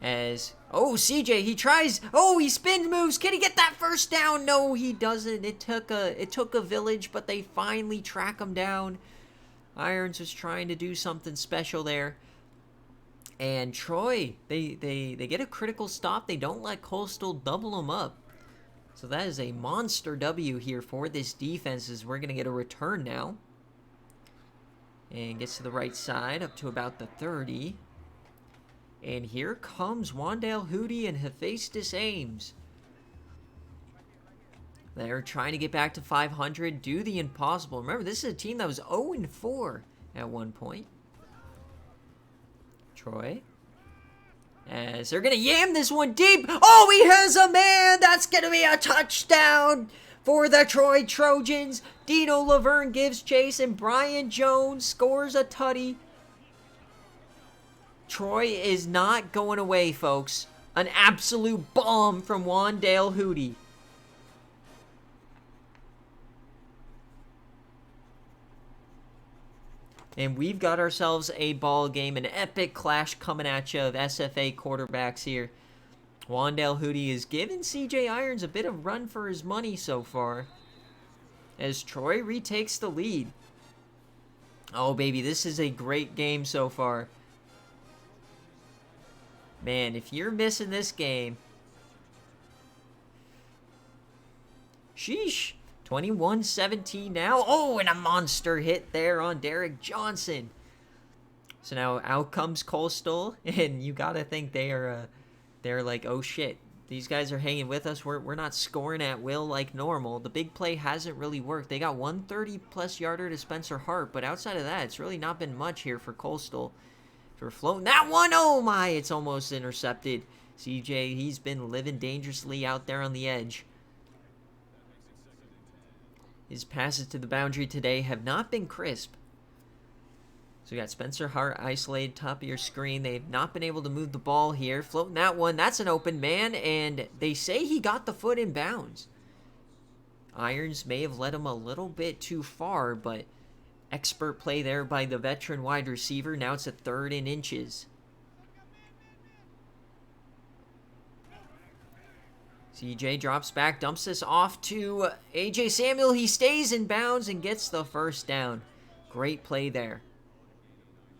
A: As, CJ, he tries, he spin moves. Can he get that first down? No, he doesn't. It took a village, but they finally track him down. Irons was trying to do something special there. And Troy, they get a critical stop. They don't let Coastal double them up. So that is a monster W here for this defense, as we're going to get a return now. And gets to the right side up to about the 30. And here comes Wandale Hootie and Hephaestus Ames. They're trying to get back to 500, do the impossible. Remember, this is a team that was 0-4 at one point. Troy. As they're going to yam this one deep. Oh, he has a man. That's going to be a touchdown for the Troy Trojans. Dino Laverne gives chase, and Brian Jones scores a tutty. Troy is not going away, folks. An absolute bomb from Wandale Hootie. And we've got ourselves a ball game, an epic clash coming at you of SFA quarterbacks here. Wandale Hootie is giving CJ Irons a bit of run for his money so far, as Troy retakes the lead. Oh, baby, this is a great game so far. Man, if you're missing this game, sheesh. 21-17 now. Oh, and a monster hit there on Derek Johnson. So now out comes Coastal, and you gotta think they're like, oh shit, these guys are hanging with us. We're not scoring at will like normal. The big play hasn't really worked. They got 130+ yarder to Spencer Hart, but outside of that, it's really not been much here for Coastal. For floating that one, oh my, it's almost intercepted. CJ, he's been living dangerously out there on the edge. His passes to the boundary today have not been crisp. So we got Spencer Hart isolated top of your screen. They've not been able to move the ball here. Floating that one, that's an open man, and they say he got the foot in bounds. Irons may have led him a little bit too far, but expert play there by the veteran wide receiver. Now it's a 3rd and inches. CJ drops back, dumps this off to AJ Samuel. He stays in bounds and gets the first down. Great play there.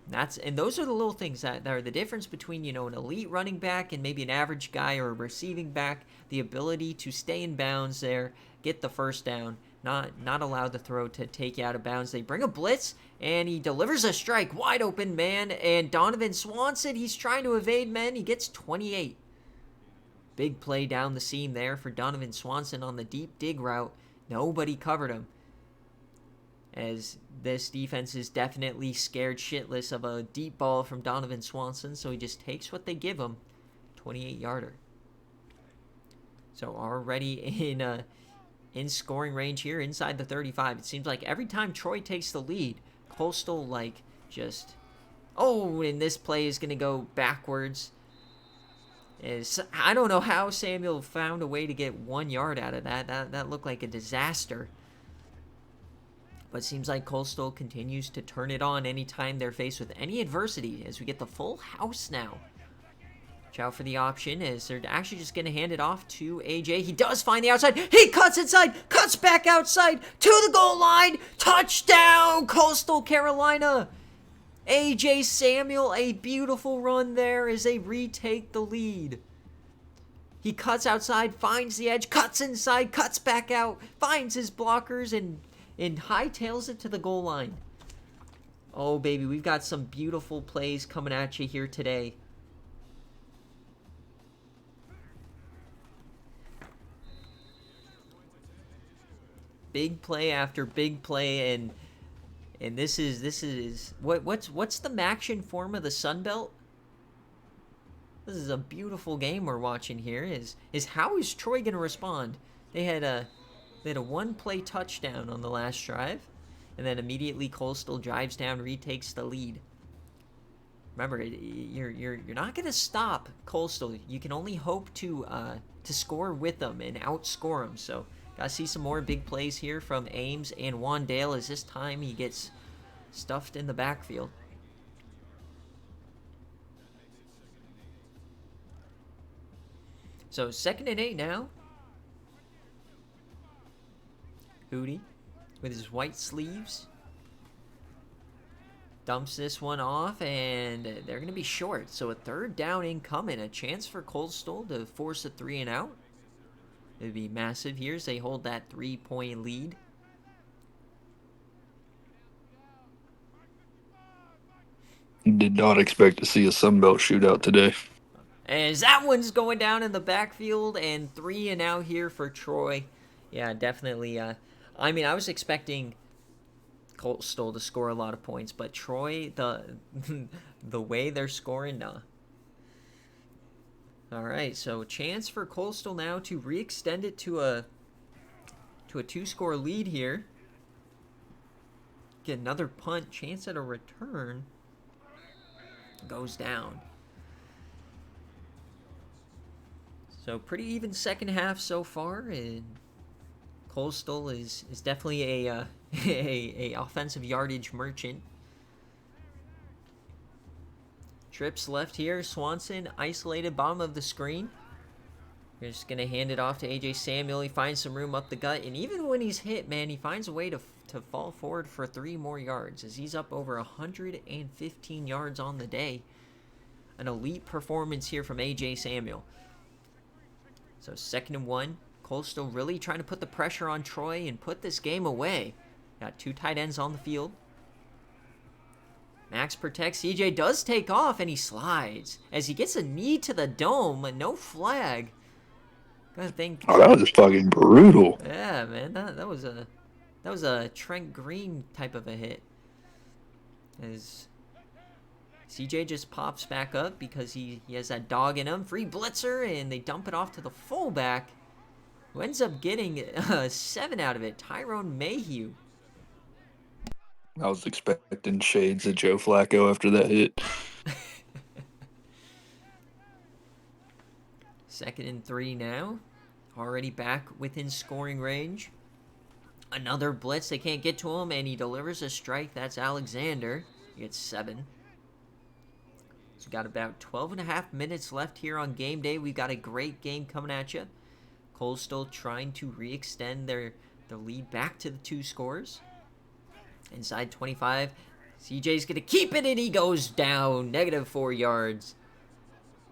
A: And those are the little things that are the difference between, you know, an elite running back and maybe an average guy or a receiving back. The ability to stay in bounds there, get the first down, not allow the throw to take you out of bounds. They bring a blitz, and he delivers a strike. Wide open man, and Donovan Swanson, he's trying to evade men. He gets 28. Big play down the seam there for Donovan Swanson on the deep dig route. Nobody covered him, as this defense is definitely scared shitless of a deep ball from Donovan Swanson, so he just takes what they give him. 28-yarder. So already in scoring range here inside the 35. It seems like every time Troy takes the lead, Coastal and this play is going to go backwards. I don't know how Samuel found a way to get 1 yard out of that. That looked like a disaster. But it seems like Coastal continues to turn it on anytime they're faced with any adversity, as we get the full house now. Watch out for the option, as they're actually just going to hand it off to AJ. He does find the outside. He cuts inside, cuts back outside to the goal line. Touchdown, Coastal Carolina. AJ Samuel, a beautiful run there as they retake the lead. He cuts outside, finds the edge, cuts inside, cuts back out, finds his blockers, and hightails it to the goal line. Oh, baby, we've got some beautiful plays coming at you here today. Big play after big play, and this is what's the Maction form of the Sun Belt? This is a beautiful game we're watching here. Is how is Troy gonna respond? They had a 1-play touchdown on the last drive, and then immediately Coastal drives down, retakes the lead. Remember, you're not gonna stop Coastal. You can only hope to score with them and outscore them. So gotta see some more big plays here from Ames and Wandale, as this time he gets stuffed in the backfield. So 2nd and 8 now. Hootie with his white sleeves dumps this one off, and they're going to be short. So a 3rd down incoming, a chance for Coastal to force a 3 and out. It would be massive here as they hold that 3-point lead.
B: Did not expect to see a Sunbelt shootout today.
A: As that one's going down in the backfield, and 3 and out here for Troy. Yeah, definitely. I mean, I was expecting Coastal to score a lot of points, but Troy, the way they're scoring, nah. All right, so chance for Coastal now to re-extend it to a 2-score lead here. Get another punt, chance at a return. Goes down. So pretty even second half so far, and Coastal is definitely a offensive yardage merchant. Trips left here. Swanson isolated bottom of the screen. You're just going to hand it off to A.J. Samuel. He finds some room up the gut. And even when he's hit, man, he finds a way to fall forward for 3 more yards as he's up over 115 yards on the day. An elite performance here from A.J. Samuel. So 2nd and 1. Coastal really trying to put the pressure on Troy and put this game away. Got 2 tight ends on the field. Max protects. CJ does take off, and he slides as he gets a knee to the dome. No flag. Gotta think.
B: Oh, that was fucking brutal.
A: Yeah, man. That was a Trent Green type of a hit. As CJ just pops back up because he has that dog in him. Free blitzer, and they dump it off to the fullback, who ends up getting 7 out of it. Tyrone Mayhew.
B: I was expecting shades of Joe Flacco after that hit.
A: 2nd and 3 now. Already back within scoring range. Another blitz. They can't get to him, and he delivers a strike. That's Alexander. He gets 7. So we've got about 12 and a half minutes left here on game day. We've got a great game coming at you. Coastal trying to re-extend their lead back to the 2 scores. Inside 25. CJ's going to keep it, and he goes down. -4 yards.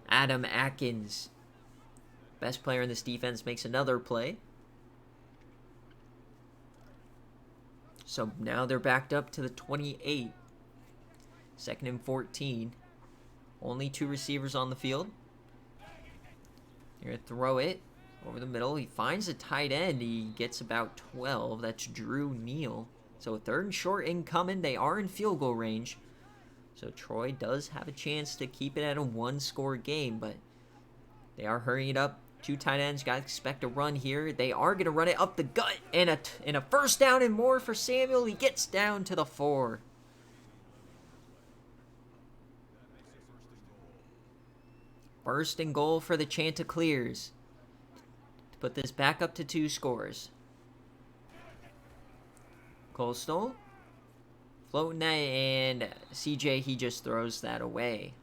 A: Adam Atkins, best player in this defense, makes another play. So now they're backed up to the 28. 2nd and 14. Only 2 receivers on the field. You're going to throw it over the middle. He finds a tight end. He gets about 12. That's Drew Neal. So 3rd and short incoming. They are in field goal range. So Troy does have a chance to keep it at a 1-score game, but they are hurrying it up. 2 tight ends. Got to expect a run here. They are going to run it up the gut. And a first down and more for Samuel. He gets down to the 4. First and goal for the Chanticleers to put this back up to 2 scores. Coastal floating that, and CJ, he just throws that away.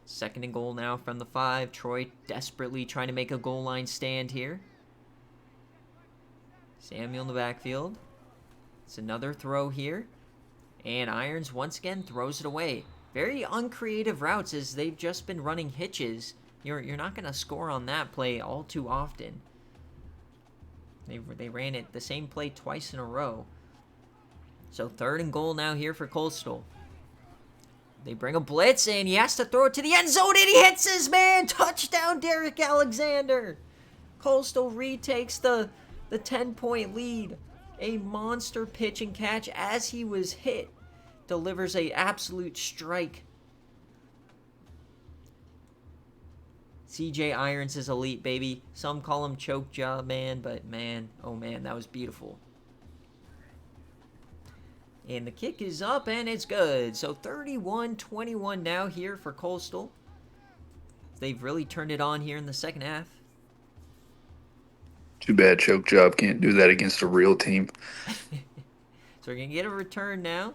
A: 2nd and goal now from the 5. Troy desperately trying to make a goal line stand here. Samuel in the backfield. It's another throw here. And Irons once again throws it away. Very uncreative routes as they've just been running hitches. You're not going to score on that play all too often. They ran it the same play twice in a row. So 3rd and goal now here for Coastal. They bring a blitz, and he has to throw it to the end zone, and he hits his man. Touchdown, Derek Alexander. Coastal retakes the 10-point lead. A monster pitch and catch as he was hit. Delivers a absolute strike. CJ Irons is elite, baby. Some call him choke job, man, but man, oh man, that was beautiful. And the kick is up, and it's good. So 31-21 now here for Coastal. They've really turned it on here in the 2nd half.
B: Too bad Choke Job can't do that against a real team.
A: So we're going to get a return now.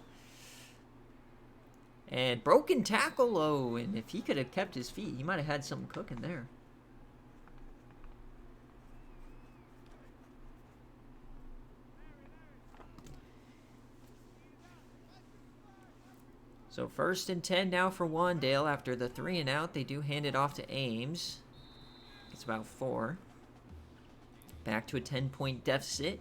A: And broken tackle, oh, and if he could have kept his feet, he might have had something cooking there. So 1st and 10 now for Wandale. After the 3 and out, they do hand it off to Ames. It's about 4. Back to a 10-point deficit.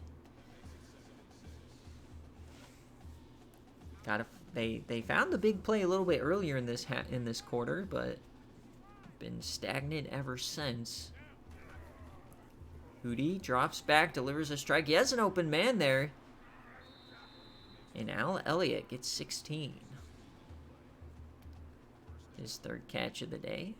A: They found the big play a little bit earlier in this quarter, but been stagnant ever since. Hootie drops back, delivers a strike. He has an open man there. And Al Elliott gets 16. His 3rd catch of the day.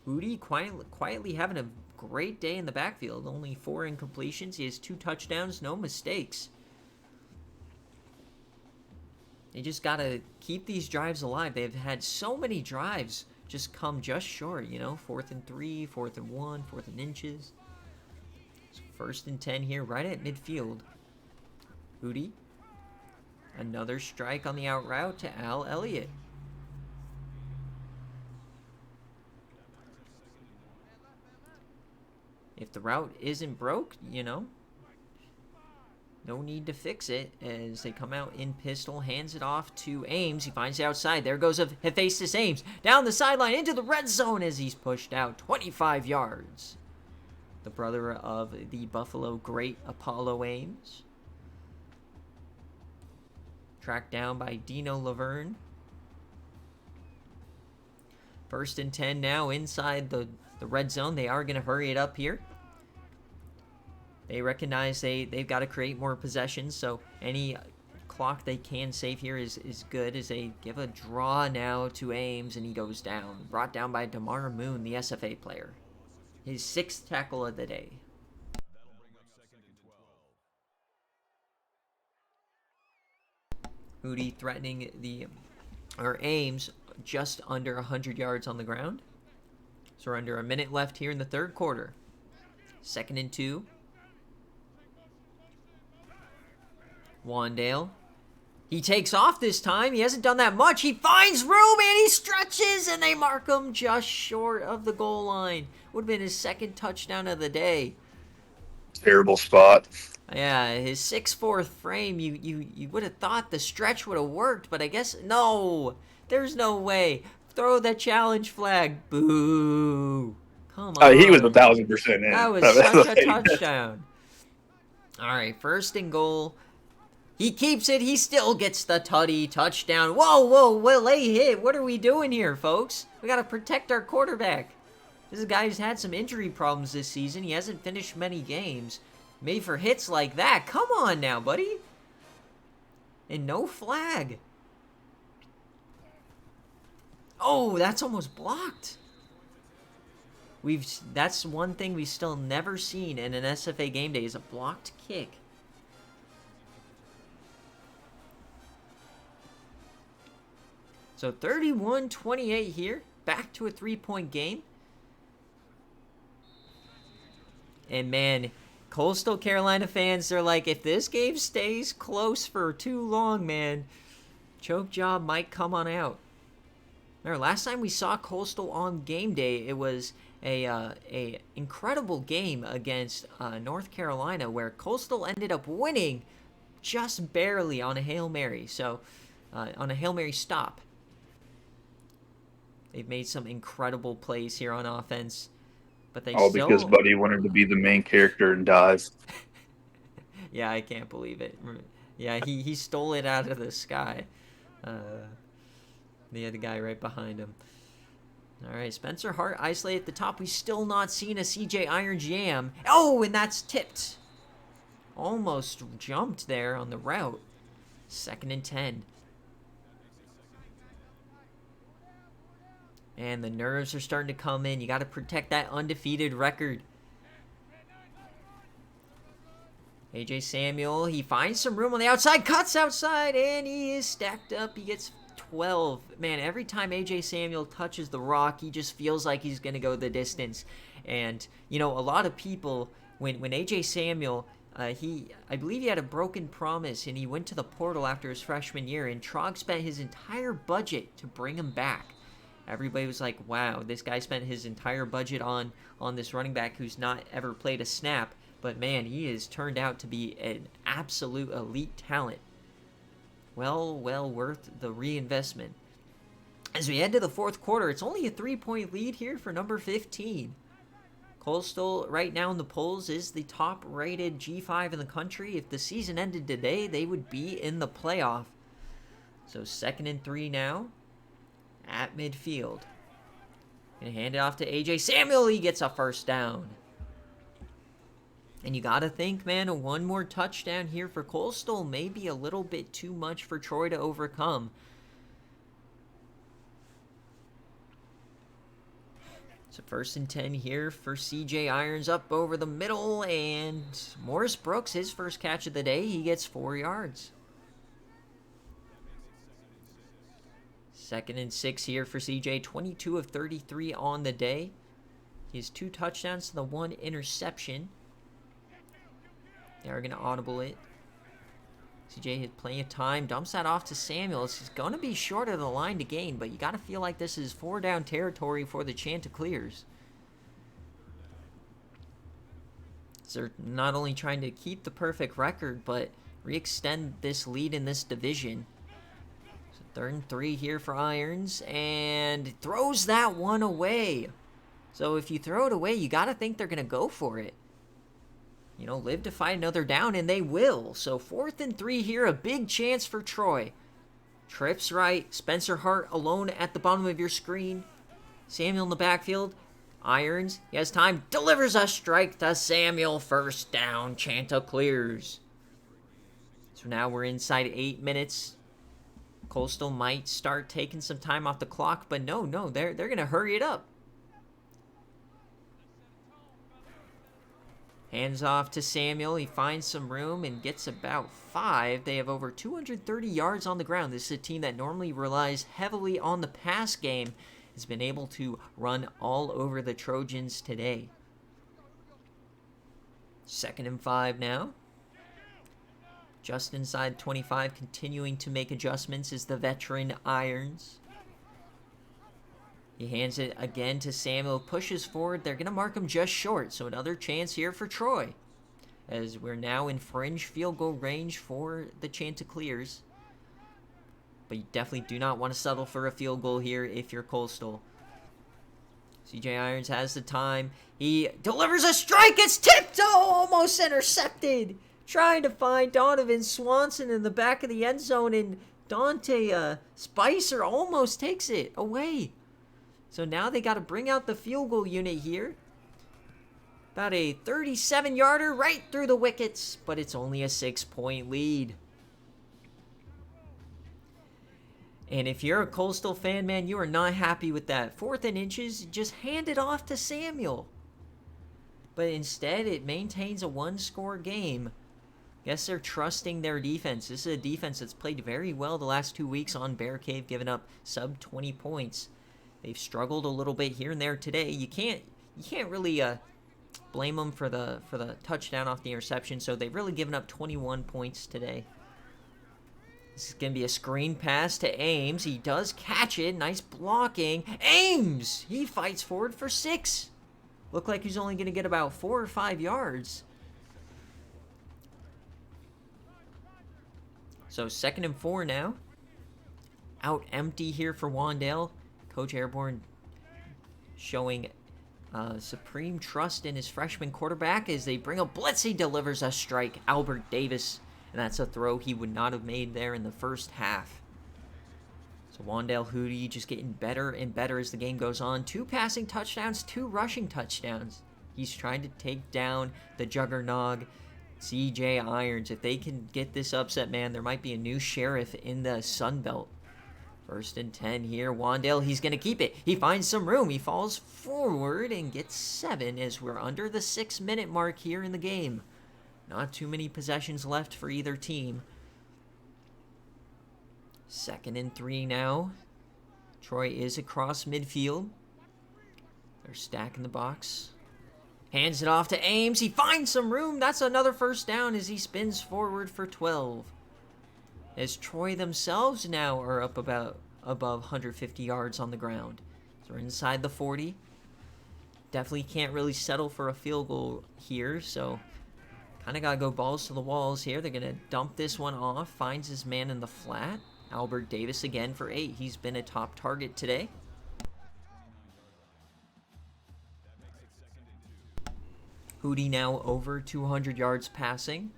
A: Hootie quietly having a great day in the backfield. Only 4 incompletions. He has 2 touchdowns, no mistakes. They just got to keep these drives alive. They've had so many drives just come just short, you know. 4th and 3, 4th and 1, 4th and inches. So 1st and 10 here, right at midfield. Hootie. Another strike on the out route to Al Elliott. If the route isn't broke, you know, no need to fix it. As they come out in pistol, hands it off to Ames. He finds the outside. There goes Hephaestus Ames. Down the sideline into the red zone as he's pushed out 25 yards. The brother of the Buffalo great Apollo Ames. Tracked down by Dino Laverne. 1st and 10 now inside the red zone. They are going to hurry it up here. They recognize they've got to create more possessions, so any clock they can save here is good, as they give a draw now to Ames, and he goes down. Brought down by DeMar Moon, the SFA player. His 6th tackle of the day. Hootie threatening Ames just under 100 yards on the ground. So we're under a minute left here in the 3rd quarter. 2nd and 2. Wandale. He takes off this time. He hasn't done that much. He finds room and he stretches, and they mark him just short of the goal line. Would have been his 2nd touchdown of the day.
B: Terrible spot.
A: Yeah, his 6'4" frame, you would have thought the stretch would have worked, but I guess, no. There's no way. Throw the challenge flag. Boo. Come on.
B: He was 1,000% in.
A: That was such a touchdown. All right, 1st and goal. He keeps it. He still gets the touchdown. Whoa, lay hit. What are we doing here, folks? We got to protect our quarterback. This is a guy who's had some injury problems this season. He hasn't finished many games. Made for hits like that. Come on now, buddy. And no flag. Oh, that's almost blocked. That's one thing we've still never seen in an SFA game day, is a blocked kick. So 31-28 here. Back to a 3-point game. And man, Coastal Carolina fans, they're like, if this game stays close for too long, man, choke job might come on out. Remember, last time we saw Coastal on game day, it was a incredible game against North Carolina, where Coastal ended up winning just barely on a Hail Mary. So, on a Hail Mary stop. They've made some incredible plays here on offense. But they still...
B: because Buddy wanted to be the main character and dies.
A: Yeah, I can't believe it. Yeah, he stole it out of the sky. The other guy right behind him. All right, Spencer Hart isolated at the top. We've still not seen a CJ Iron Jam. Oh, and that's tipped. Almost jumped there on the route. 2nd and 10. And the nerves are starting to come in. You got to protect that undefeated record. AJ Samuel, he finds some room on the outside, cuts outside, and he is stacked up. He gets 12. Man, every time AJ Samuel touches the rock, he just feels like he's going to go the distance. And, you know, a lot of people, when AJ Samuel, I believe he had a broken promise, and he went to the portal after his freshman year, and Trog spent his entire budget to bring him back. Everybody was like, wow, this guy spent his entire budget on this running back who's not ever played a snap. But man, he has turned out to be an absolute elite talent. Well worth the reinvestment. As we head to the fourth quarter, it's only a 3-point lead here for number 15. Coastal, right now in the polls, is the top-rated G5 in the country. If the season ended today, they would be in the playoff. So 2nd and 3 now at midfield. Gonna hand it off to A.J. Samuel. He gets a first down. And you got to think, man, one more touchdown here for Coastal may be a little bit too much for Troy to overcome. So 1st and 10 here for C.J. Irons up over the middle. And Morris Brooks, his first catch of the day, he gets 4 yards. 2nd and 6 here for C.J. 22 of 33 on the day. He has 2 touchdowns to the 1 interception. They're going to audible it. CJ has plenty of time. Dumps that off to Samuel. It's going to be short of the line to gain, but you got to feel like this is 4-down territory for the Chanticleers. So they're not only trying to keep the perfect record, but re-extend this lead in this division. So 3rd and 3 here for Irons, and throws that one away. So if you throw it away, you got to think they're going to go for it. You know, live to fight another down, and they will. So 4th and 3 here, a big chance for Troy. Trips right, Spencer Hart alone at the bottom of your screen. Samuel in the backfield. Irons, he has time, delivers a strike to Samuel. First down, Chanticleers. So now we're inside 8 minutes. Coastal might start taking some time off the clock, but no, they're going to hurry it up. Hands off to Samuel. He finds some room and gets about 5. They have over 230 yards on the ground. This is a team that normally relies heavily on the pass game. Has been able to run all over the Trojans today. 2nd and 5 now. Just inside 25, continuing to make adjustments is the veteran Irons. He hands it again to Samuel, pushes forward. They're going to mark him just short, so another chance here for Troy. As we're now in fringe field goal range for the Chanticleers. But you definitely do not want to settle for a field goal here if you're Coastal. C.J. Irons has the time. He delivers a strike. It's tipped. Oh, almost intercepted. Trying to find Donovan Swanson in the back of the end zone, and Dante Spicer almost takes it away. So now they got to bring out the field goal unit here. About a 37-yarder right through the wickets, but it's only a 6-point lead. And if you're a Coastal fan, man, you are not happy with that. 4th and inches, just hand it off to Samuel. But instead, it maintains a 1-score game. Guess they're trusting their defense. This is a defense that's played very well the last 2 weeks on BearCave, giving up sub 20 points. They've struggled a little bit here and there today. You can't really blame them for the touchdown off the interception. So they've really given up 21 points today. This is going to be a screen pass to Ames. He does catch it. Nice blocking. Ames! He fights forward for 6. Looked like he's only going to get about 4 or 5 yards. So 2nd and 4 now. Out empty here for Wandale. Coach Airborne showing supreme trust in his freshman quarterback as they bring a blitz. He delivers a strike. Albert Davis. And that's a throw he would not have made there in the first half. So Wandale Hootie just getting better and better as the game goes on. 2 passing touchdowns, 2 rushing touchdowns. He's trying to take down the juggernaut, C.J. Irons. If they can get this upset, man, there might be a new sheriff in the Sun Belt. 1st and 10 here. Wandale, he's going to keep it. He finds some room. He falls forward and gets 7 as we're under the 6-minute mark here in the game. Not too many possessions left for either team. 2nd and 3 now. Troy is across midfield. They're stacking the box. Hands it off to Ames. He finds some room. That's another first down as he spins forward for 12. As Troy themselves now are up about above 150 yards on the ground. So we're inside the 40. Definitely can't really settle for a field goal here, so kind of got to go balls to the walls here. They're going to dump this one off. Finds his man in the flat. Albert Davis again for 8. He's been a top target today. Hootie now over 200 yards passing.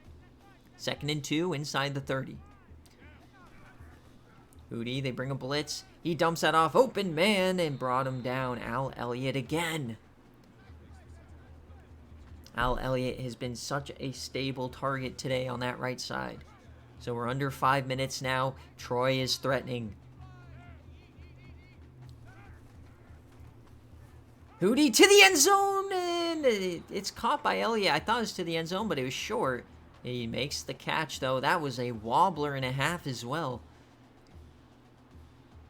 A: 2nd and 2 inside the 30. Hootie, they bring a blitz. He dumps that off. Open man and brought him down. Al Elliott again. Al Elliott has been such a stable target today on that right side. So we're under 5 minutes now. Troy is threatening. Hootie to the end zone, and it's caught by Elliott. I thought it was to the end zone, but it was short. He makes the catch, though. That was a wobbler and a half as well.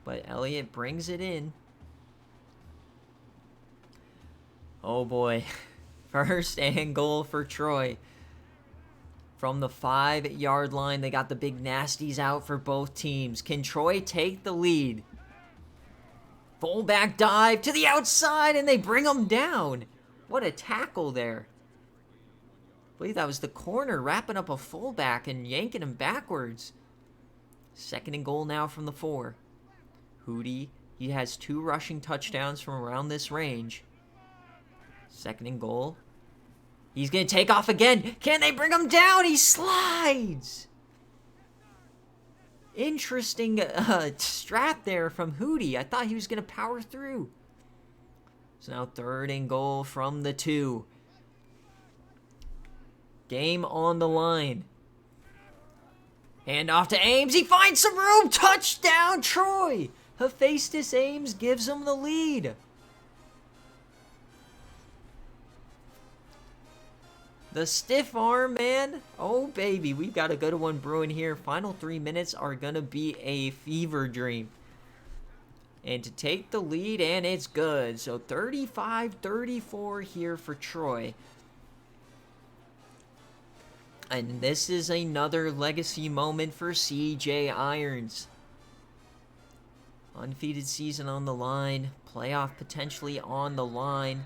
A: But Elliott brings it in. Oh, boy. 1st and goal for Troy. From the 5-yard line, they got the big nasties out for both teams. Can Troy take the lead? Fullback dive to the outside, and they bring him down. What a tackle there. I believe that was the corner wrapping up a fullback and yanking him backwards. 2nd and goal now from the 4. Hootie, he has 2 rushing touchdowns from around this range. 2nd and goal. He's going to take off again. Can they bring him down? He slides. Interesting strat there from Hootie. I thought he was going to power through. So now 3rd and goal from the 2. Game on the line. Hand off to Ames. He finds some room. Touchdown, Troy. Hephaestus Ames gives him the lead. The stiff arm, man. Oh, baby. We've got a good one brewing here. Final 3 minutes are going to be a fever dream. And to take the lead, and it's good. So 35-34 here for Troy. And this is another legacy moment for CJ Irons. Undefeated season on the line. Playoff potentially on the line.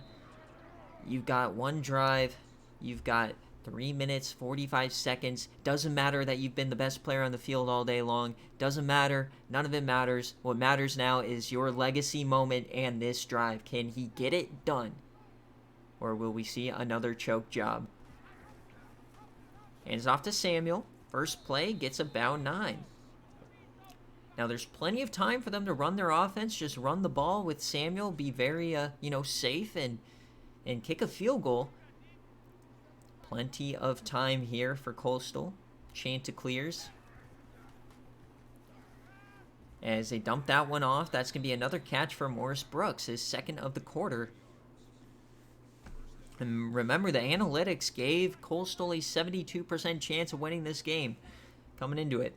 A: You've got one drive. You've got 3 minutes, 45 seconds. Doesn't matter that you've been the best player on the field all day long. Doesn't matter. None of it matters. What matters now is your legacy moment and this drive. Can he get it done? Or will we see another choke job? Hands off to Samuel. First play gets about 9. Now, there's plenty of time for them to run their offense. Just run the ball with Samuel. Be very, safe and kick a field goal. Plenty of time here for Coastal. Chanticleers. As they dump that one off, that's going to be another catch for Morris Brooks, his 2nd of the quarter. And remember, the analytics gave Coastal a 72% chance of winning this game coming into it.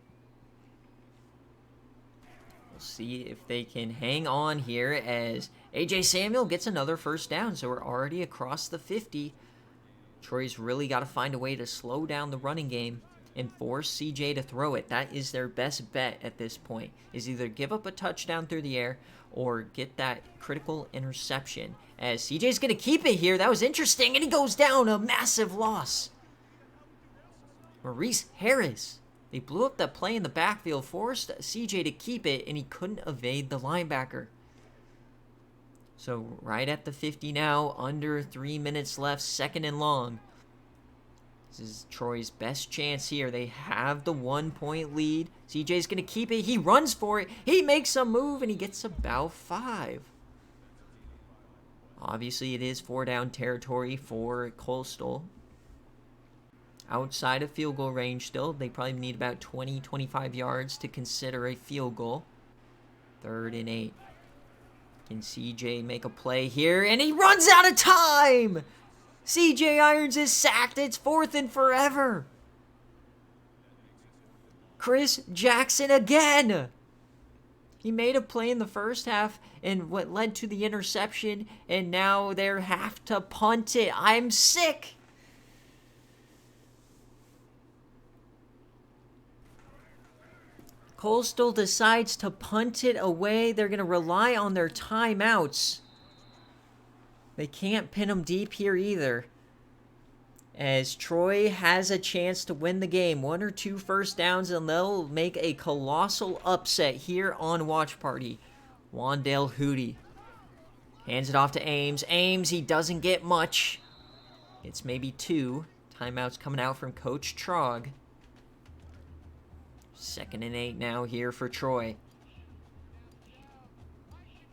A: We'll see if they can hang on here as A.J. Samuel gets another 1st down, so we're already across the 50. Troy's really got to find a way to slow down the running game and force CJ to throw it. That is their best bet at this point, is either give up a touchdown through the air or get that critical interception. As CJ's going to keep it here. That was interesting, and he goes down. A massive loss. Maurice Harris. They blew up that play in the backfield, forced CJ to keep it, and he couldn't evade the linebacker. So right at the 50 now, under 3 minutes left, 2nd and long. This is Troy's best chance here. They have the 1-point lead. CJ's going to keep it. He runs for it. He makes a move, and he gets about 5. Obviously, it is 4-down territory for Coastal. Outside of field goal range still. They probably need about 20, 25 yards to consider a field goal. 3rd and 8. Can CJ make a play here? And he runs out of time! CJ Irons is sacked. It's 4th and forever. Chris Jackson again. He made a play in the first half and what led to the interception, and now they have to punt it. I'm sick. Coastal decides to punt it away. They're going to rely on their timeouts. They can't pin them deep here either. as Troy has a chance to win the game. 1 or 2 first downs, and they'll make a colossal upset here on Watch Party. Wandale Hootie hands it off to Ames. Ames, he doesn't get much. It's maybe 2. Timeouts coming out from Coach Trog. 2nd and 8 now here for Troy.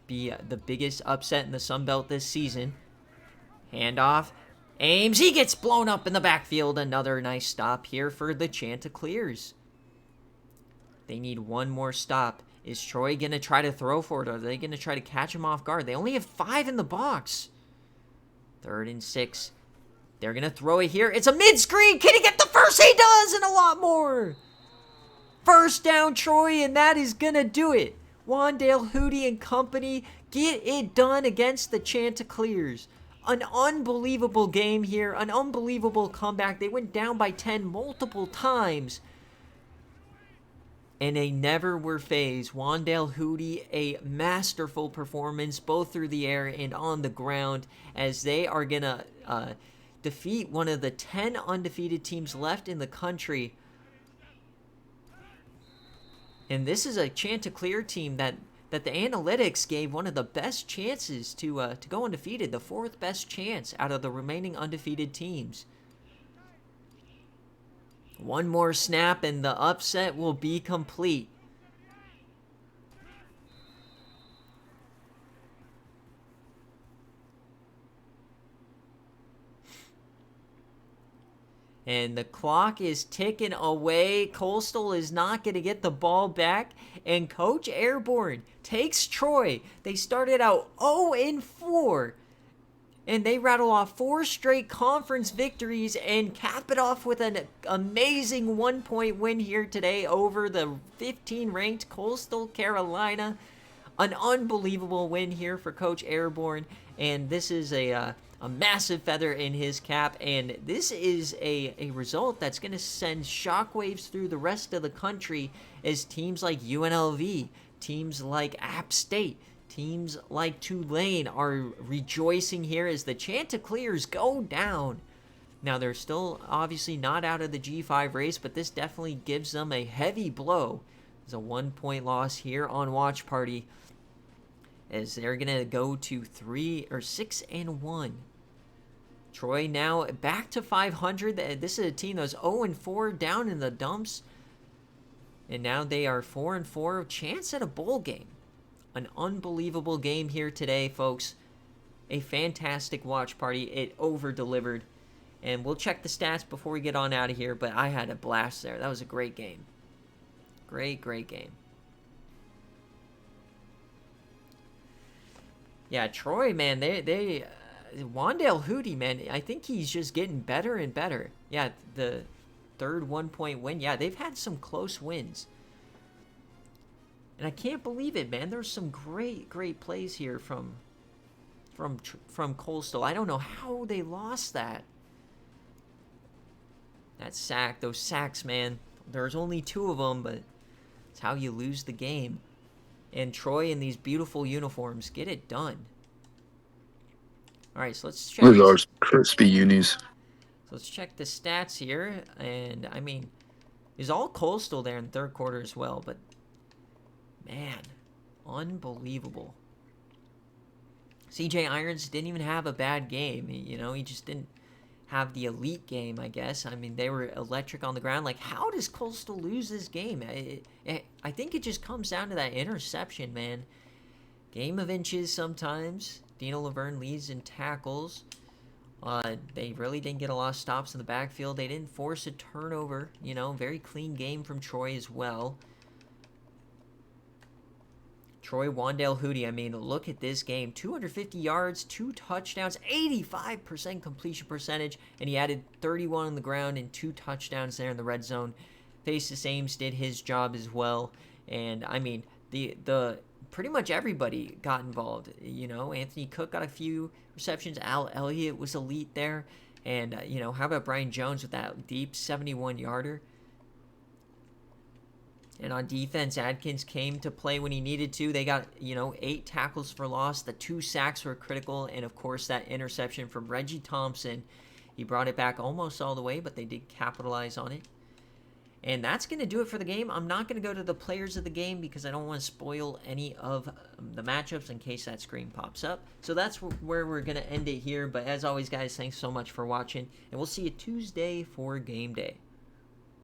A: Be the biggest upset in the Sun Belt this season. Handoff. Ames, he gets blown up in the backfield. Another nice stop here for the Chanticleers. They need one more stop. Is Troy going to try to throw for it? Or are they going to try to catch him off guard? They only have 5 in the box. 3rd and 6. They're going to throw it here. It's a mid-screen. Can he get the first? He does, and a lot more. First down, Troy, and that is going to do it. Wandale Hootie and company get it done against the Chanticleers. An unbelievable game here. An unbelievable comeback. They went down by 10 multiple times. And they never were phased. Wandale Hootie, a masterful performance both through the air and on the ground, as they are going to defeat one of the 10 undefeated teams left in the country. And this is a Chanticleer team that the analytics gave one of the best chances to go undefeated, the 4th best chance out of the remaining undefeated teams. One more snap and the upset will be complete. And the clock is ticking away. Coastal is not going to get the ball back. And Coach Airborne takes Troy. They started out 0-4. And they rattle off 4 straight conference victories and cap it off with an amazing 1-point win here today over the 15-ranked Coastal Carolina. An unbelievable win here for Coach Airborne. And this is a massive feather in his cap. And this is a result that's going to send shockwaves through the rest of the country as teams like UNLV, teams like App State, teams like Tulane are rejoicing here as the Chanticleers go down. Now, they're still obviously not out of the G5 race, but this definitely gives them a heavy blow. It's a 1-point loss here on Watch Party, as they're going to go to 6-1. Troy now back to 500. This is a team that was 0-4 down in the dumps. And now they are 4-4, chance at a bowl game. An unbelievable game here today, folks. A fantastic Watch Party. It over-delivered. And we'll check the stats before we get on out of here, but I had a blast there. That was a great game. Great game. Yeah, Troy, man, they Wandale Hootie, man, I think he's just getting better and better. Yeah, the 3rd 1-point win. Yeah, they've had some close wins. And I can't believe it, man. There's some great plays here from Coastal. I don't know how they lost that. That sack, those sacks, man. There's only 2 of them, but it's how you lose the game. And Troy in these beautiful uniforms get it done. All right, so let's check.
B: Those are crispy unis.
A: So let's check the stats here. And, I mean, is all Coastal there in 3rd quarter as well, but man, unbelievable. CJ Irons didn't even have a bad game. You know, he just didn't have the elite game, I guess. I mean, they were electric on the ground. Like, how does Coastal lose this game? I think it just comes down to that interception, man. Game of inches sometimes. Dino Laverne leads in tackles. They really didn't get a lot of stops in the backfield. They didn't force a turnover. You know, very clean game from Troy as well. Troy Wandale Hootie, I mean, look at this game. 250 yards, 2 touchdowns, 85% completion percentage, and he added 31 on the ground and 2 touchdowns there in the red zone. Faces Ames did his job as well. And, I mean, the pretty much everybody got involved. You know, Anthony Cook got a few receptions. Al Elliott was elite there. And, you know, how about Brian Jones with that deep 71-yarder? And on defense, Adkins came to play when he needed to. They got, 8 tackles for loss. The 2 sacks were critical. And, of course, that interception from Reggie Thompson He brought it back almost all the way, but they did capitalize on it. And that's going to do it for the game. I'm not going to go to the players of the game because I don't want to spoil any of the matchups in case that screen pops up. So that's where we're going to end it here. But as always, guys, thanks so much for watching. And we'll see you Tuesday for game day.